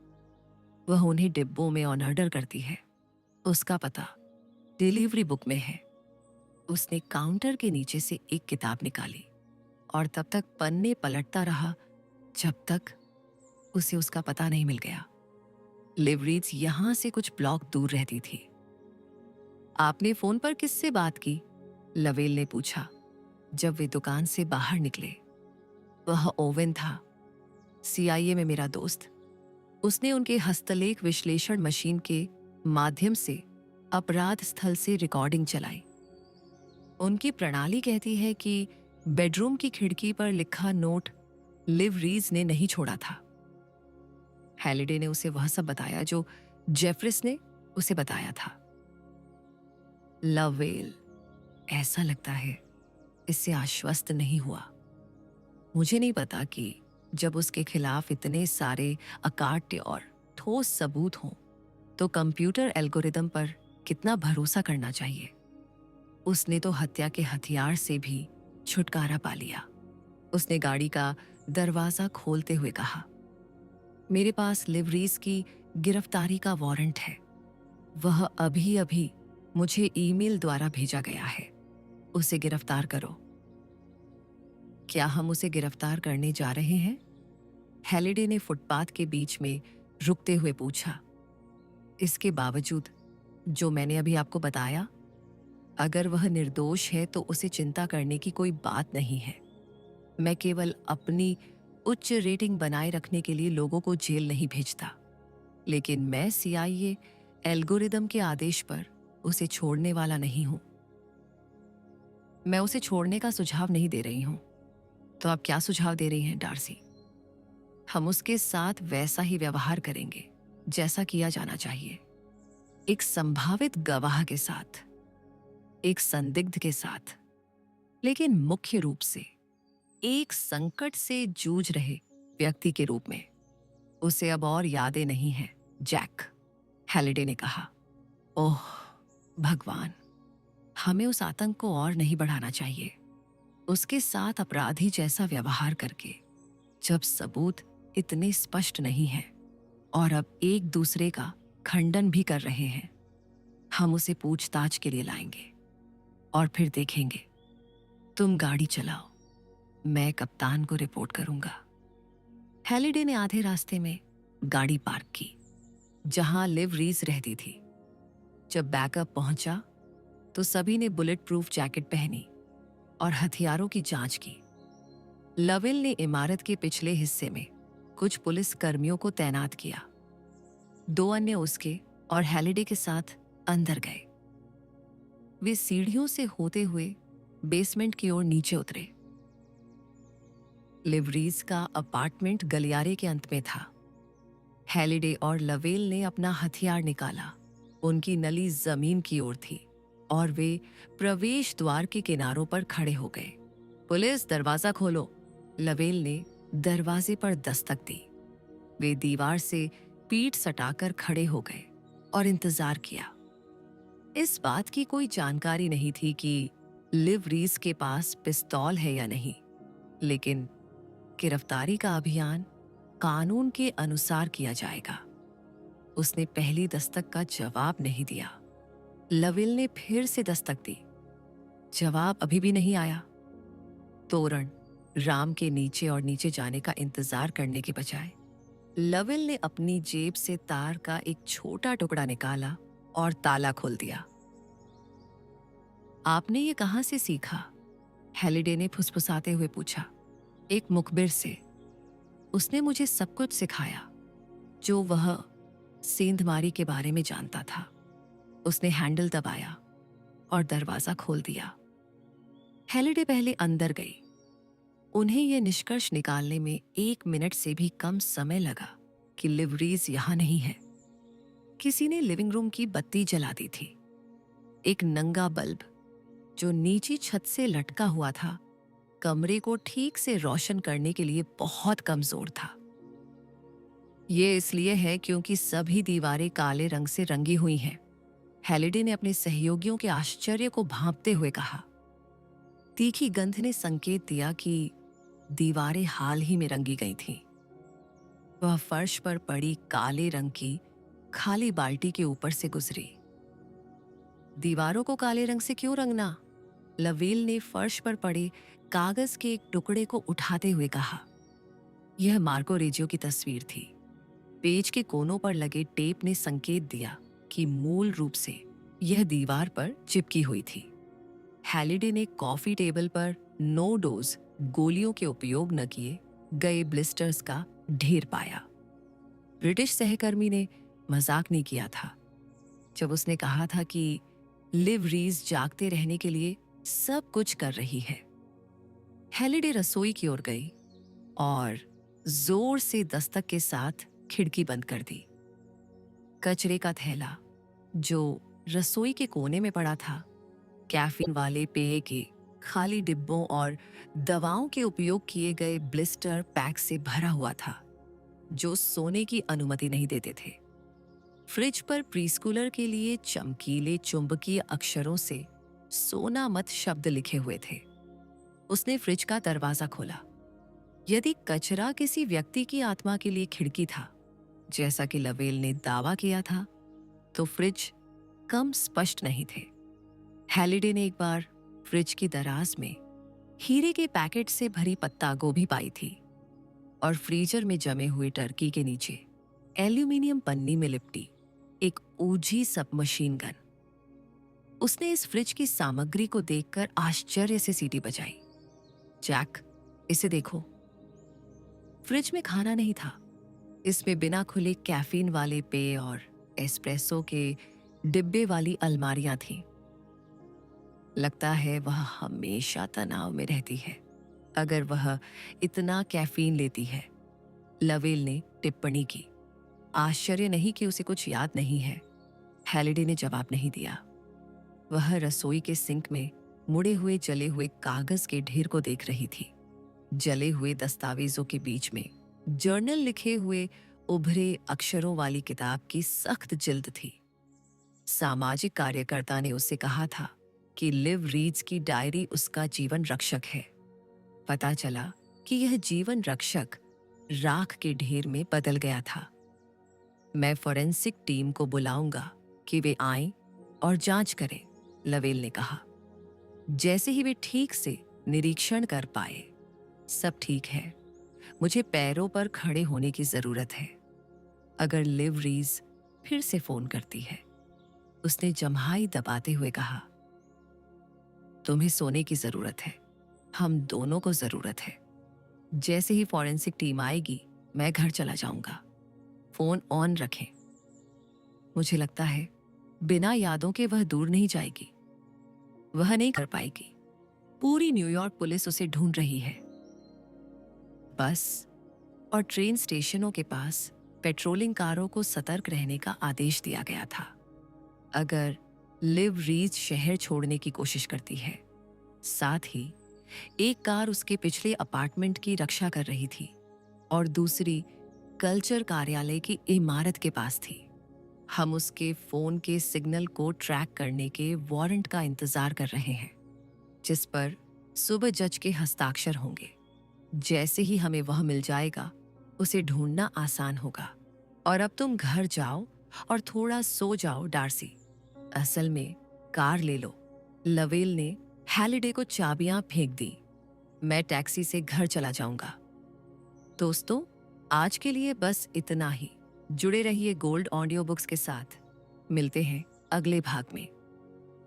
वह उन्हें डिब्बों में ऑर्डर करती है। उसका पता डिलीवरी बुक में है। उसने काउंटर के नीचे से एक किताब निकाली और तब तक पन्ने पलटता रहा जब तक उसे उसका पता नहीं मिल गया। लिवरीज यहां से कुछ ब्लॉक दूर रहती थी। आपने फोन पर किससे बात की? लवेल ने पूछा जब वे दुकान से बाहर निकले। वह ओवेन था, CIA में मेरा दोस्त। उसने उनके हस्तलेख विश्लेषण मशीन के माध्यम से अपराध स्थल से रिकॉर्डिंग चलाई। उनकी प्रणाली कहती है कि बेडरूम की खिड़की पर लिखा नोट लिवरीज ने नहीं छोड़ा था। हेलिडे ने उसे वह सब बताया जो जेफरिस ने उसे बताया था। लवेल, ऐसा लगता है, इससे आश्वस्त नहीं हुआ। मुझे नहीं पता कि जब उसके खिलाफ इतने सारे अकाट्य और ठोस सबूत हों तो कंप्यूटर एल्गोरिदम पर कितना भरोसा करना चाहिए। उसने तो हत्या के हथियार से भी छुटकारा पा लिया। उसने गाड़ी का दरवाजा खोलते हुए कहा, मेरे पास लिवरीज की गिरफ्तारी का वारंट है। वह अभी अभी मुझे ईमेल द्वारा भेजा गया है। उसे गिरफ्तार करो। क्या हम उसे गिरफ्तार करने जा रहे हैं? हेलिडे ने फुटपाथ के बीच में रुकते हुए पूछा। इसके बावजूद जो मैंने अभी आपको बताया, अगर वह निर्दोष है तो उसे चिंता करने की कोई बात नहीं है। मैं केवल अपनी उच्च रेटिंग बनाए रखने के लिए लोगों को जेल नहीं भेजता, लेकिन मैं CIA एल्गोरिदम के आदेश पर उसे छोड़ने वाला नहीं हूं। मैं उसे छोड़ने का सुझाव नहीं दे रही हूं। तो आप क्या सुझाव दे रही हैं, डार्सी? हम उसके साथ वैसा ही व्यवहार करेंगे जैसा किया जाना चाहिए। एक संभावित गवाह के साथ, एक संदिग्ध के साथ, लेकिन मुख्य रूप से एक संकट से जूझ रहे व्यक्ति के रूप में। उसे अब और यादें नहीं हैं, जैक, हेलिडे ने कहा। ओह भगवान, हमें उस आतंक को और नहीं बढ़ाना चाहिए। उसके साथ अपराधी जैसा व्यवहार करके, जब सबूत इतने स्पष्ट नहीं हैं और अब एक दूसरे का खंडन भी कर रहे हैं। हम उसे पूछताछ के लिए लाएंगे और फिर देखेंगे। तुम गाड़ी चलाओ, मैं कप्तान को रिपोर्ट करूंगा। हेलिडे ने आधे रास्ते में गाड़ी पार्क की जहां लिवरीज रहती थी। जब बैकअप पहुंचा तो सभी ने बुलेट प्रूफ जैकेट पहनी और हथियारों की जांच की। लवेल ने इमारत के पिछले हिस्से में कुछ पुलिस कर्मियों को तैनात किया। 2 अन्य उसके और हेलिडे के साथ अंदर गए। वे सीढ़ियों से होते हुए बेसमेंट की ओर नीचे उतरे। लिवरीज का अपार्टमेंट गलियारे के अंत में था। हेलिडे और लवेल ने अपना हथियार निकाला। उनकी नली जमीन की ओर थी और वे प्रवेश द्वार के किनारों पर खड़े हो गए। पुलिस, दरवाजा खोलो, लवेल ने दरवाजे पर दस्तक दी। वे दीवार से पीठ सटाकर खड़े हो गए। और इंतजार किया। इस बात की कोई जानकारी नहीं थी कि लिव रीज के पास पिस्तौल है या नहीं, लेकिन गिरफ्तारी का अभियान कानून के अनुसार किया जाएगा। उसने पहली दस्तक का जवाब नहीं दिया। लविल ने फिर से दस्तक दी। जवाब अभी भी नहीं आया। तोरण राम के नीचे और नीचे जाने का इंतजार करने के बजाय लविल ने अपनी जेब से तार का एक छोटा टुकड़ा निकाला और ताला खोल दिया। आपने ये कहां से सीखा? हेलिडे ने फुसफुसाते हुए पूछा। एक मुखबिर से। उसने मुझे सब कुछ सिखाया जो वह सेंधमारी के बारे में जानता था। उसने हैंडल दबाया और दरवाजा खोल दिया। हेलिडे पहले अंदर गई। उन्हें यह निष्कर्ष निकालने में 1 मिनट से भी कम समय लगा कि लिव रीज यहां नहीं है। किसी ने लिविंग रूम की बत्ती जला दी थी। एक नंगा बल्ब जो नीची छत से लटका हुआ था, कमरे को ठीक से रोशन करने के लिए बहुत कमजोर था। यह इसलिए है क्योंकि सभी दीवारें काले रंग से रंगी हुई हैं, हेलिडे ने अपने सहयोगियों के आश्चर्य को भांपते हुए कहा। तीखी गंध ने संकेत दिया कि दीवारें हाल ही में रंगी गई थीं। वह फर्श पर पड़ी काले रंग की खाली बाल्टी के ऊपर से गुजरी। दीवारों को काले रंग से क्यों रंगना? लवेल ने फर्श पर पड़े कागज के एक टुकड़े को उठाते हुए कहा। यह मार्को रेजियो की तस्वीर थी। पेज के कोनों पर लगे टेप ने संकेत दिया कि मूल रूप से यह दीवार पर चिपकी हुई थी। हेलिडे ने कॉफी टेबल पर नो डोज गोलियों के उपयोग न किए गए ब्लिस्टर्स का ढेर पाया। ब्रिटिश सहकर्मी ने मजाक नहीं किया था जब उसने कहा था कि लिव रीज जागते रहने के लिए सब कुछ कर रही है। हेलिडे रसोई की ओर गई और जोर से दस्तक के साथ खिड़की बंद कर दी। कचरे का थैला जो रसोई के कोने में पड़ा था, कैफीन वाले पेय के खाली डिब्बों और दवाओं के उपयोग किए गए ब्लिस्टर पैक से भरा हुआ था जो सोने की अनुमति नहीं देते थे। फ्रिज पर प्रीस्कूलर के लिए चमकीले चुंबकीय अक्षरों से सोना मत शब्द लिखे हुए थे। उसने फ्रिज का दरवाजा खोला। यदि कचरा किसी व्यक्ति की आत्मा के लिए खिड़की था, जैसा कि लवेल ने दावा किया था, तो फ्रिज कम स्पष्ट नहीं थे। हेलिडे ने एक बार फ्रिज की दराज में हीरे के पैकेट से भरी पत्ता गोभी पाई थी और फ्रीजर में जमे हुए टर्की के नीचे एल्यूमिनियम पन्नी में लिपटी एक ऊंची सबमशीन गन। उसने इस फ्रिज की सामग्री को देखकर आश्चर्य से सीटी बजाई। जैक, इसे देखो। फ्रिज में खाना नहीं था। इसमें बिना खुले कैफीन वाले पेय और एस्प्रेसो के डिब्बे वाली अलमारियां थीं। लगता है वह हमेशा तनाव में रहती है अगर वह इतना कैफीन लेती है, लवेल ने टिप्पणी की। आश्चर्य नहीं कि उसे कुछ याद नहीं है। हेलिडे ने जवाब नहीं दिया। वह रसोई के सिंक में मुड़े हुए जले हुए कागज के ढेर को देख रही थी। जले हुए दस्तावेजों के बीच में जर्नल लिखे हुए उभरे अक्षरों वाली किताब की सख्त जिल्द थी। सामाजिक कार्यकर्ता ने उससे कहा था कि लिव रीज की डायरी उसका जीवन रक्षक है। पता चला कि यह जीवन रक्षक राख के ढेर में बदल गया था। मैं फॉरेंसिक टीम को बुलाऊंगा कि वे आएं और जांच करें, लवेल ने कहा। जैसे ही वे ठीक से निरीक्षण कर पाए, सब ठीक है। मुझे पैरों पर खड़े होने की जरूरत है। अगर लिव रीज फिर से फोन करती है, उसने जम्हाई दबाते हुए कहा, तुम्हें सोने की जरूरत है। हम दोनों को जरूरत है। जैसे ही फॉरेंसिक टीम आएगी, मैं घर चला जाऊंगा। फोन ऑन रखें। मुझे लगता है बिना यादों के वह दूर नहीं जाएगी। वह नहीं कर पाएगी। पूरी न्यूयॉर्क पुलिस उसे ढूंढ रही है। बस और ट्रेन स्टेशनों के पास पेट्रोलिंग कारों को सतर्क रहने का आदेश दिया गया था। अगर लिव रीज शहर छोड़ने की कोशिश करती है, साथ ही एक कार उसके पिछले अपार्टमेंट की रक्षा कर रही थी और दूसरी कल्चर कार्यालय की इमारत के पास थी। हम उसके फोन के सिग्नल को ट्रैक करने के वारंट का इंतजार कर रहे हैं, जिस पर सुबह जज के हस्ताक्षर होंगे। जैसे ही हमें वह मिल जाएगा, उसे ढूंढना आसान होगा। और अब तुम घर जाओ और थोड़ा सो जाओ, डार्सी। असल में कार ले लो। लवेल ने हैलिडे को चाबियां फेंक दी। मैं टैक्सी से घर चला जाऊंगा। दोस्तों, आज के लिए बस इतना ही। जुड़े रहिए गोल्ड ऑडियो बुक्स के साथ। मिलते हैं अगले भाग में।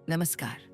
नमस्कार।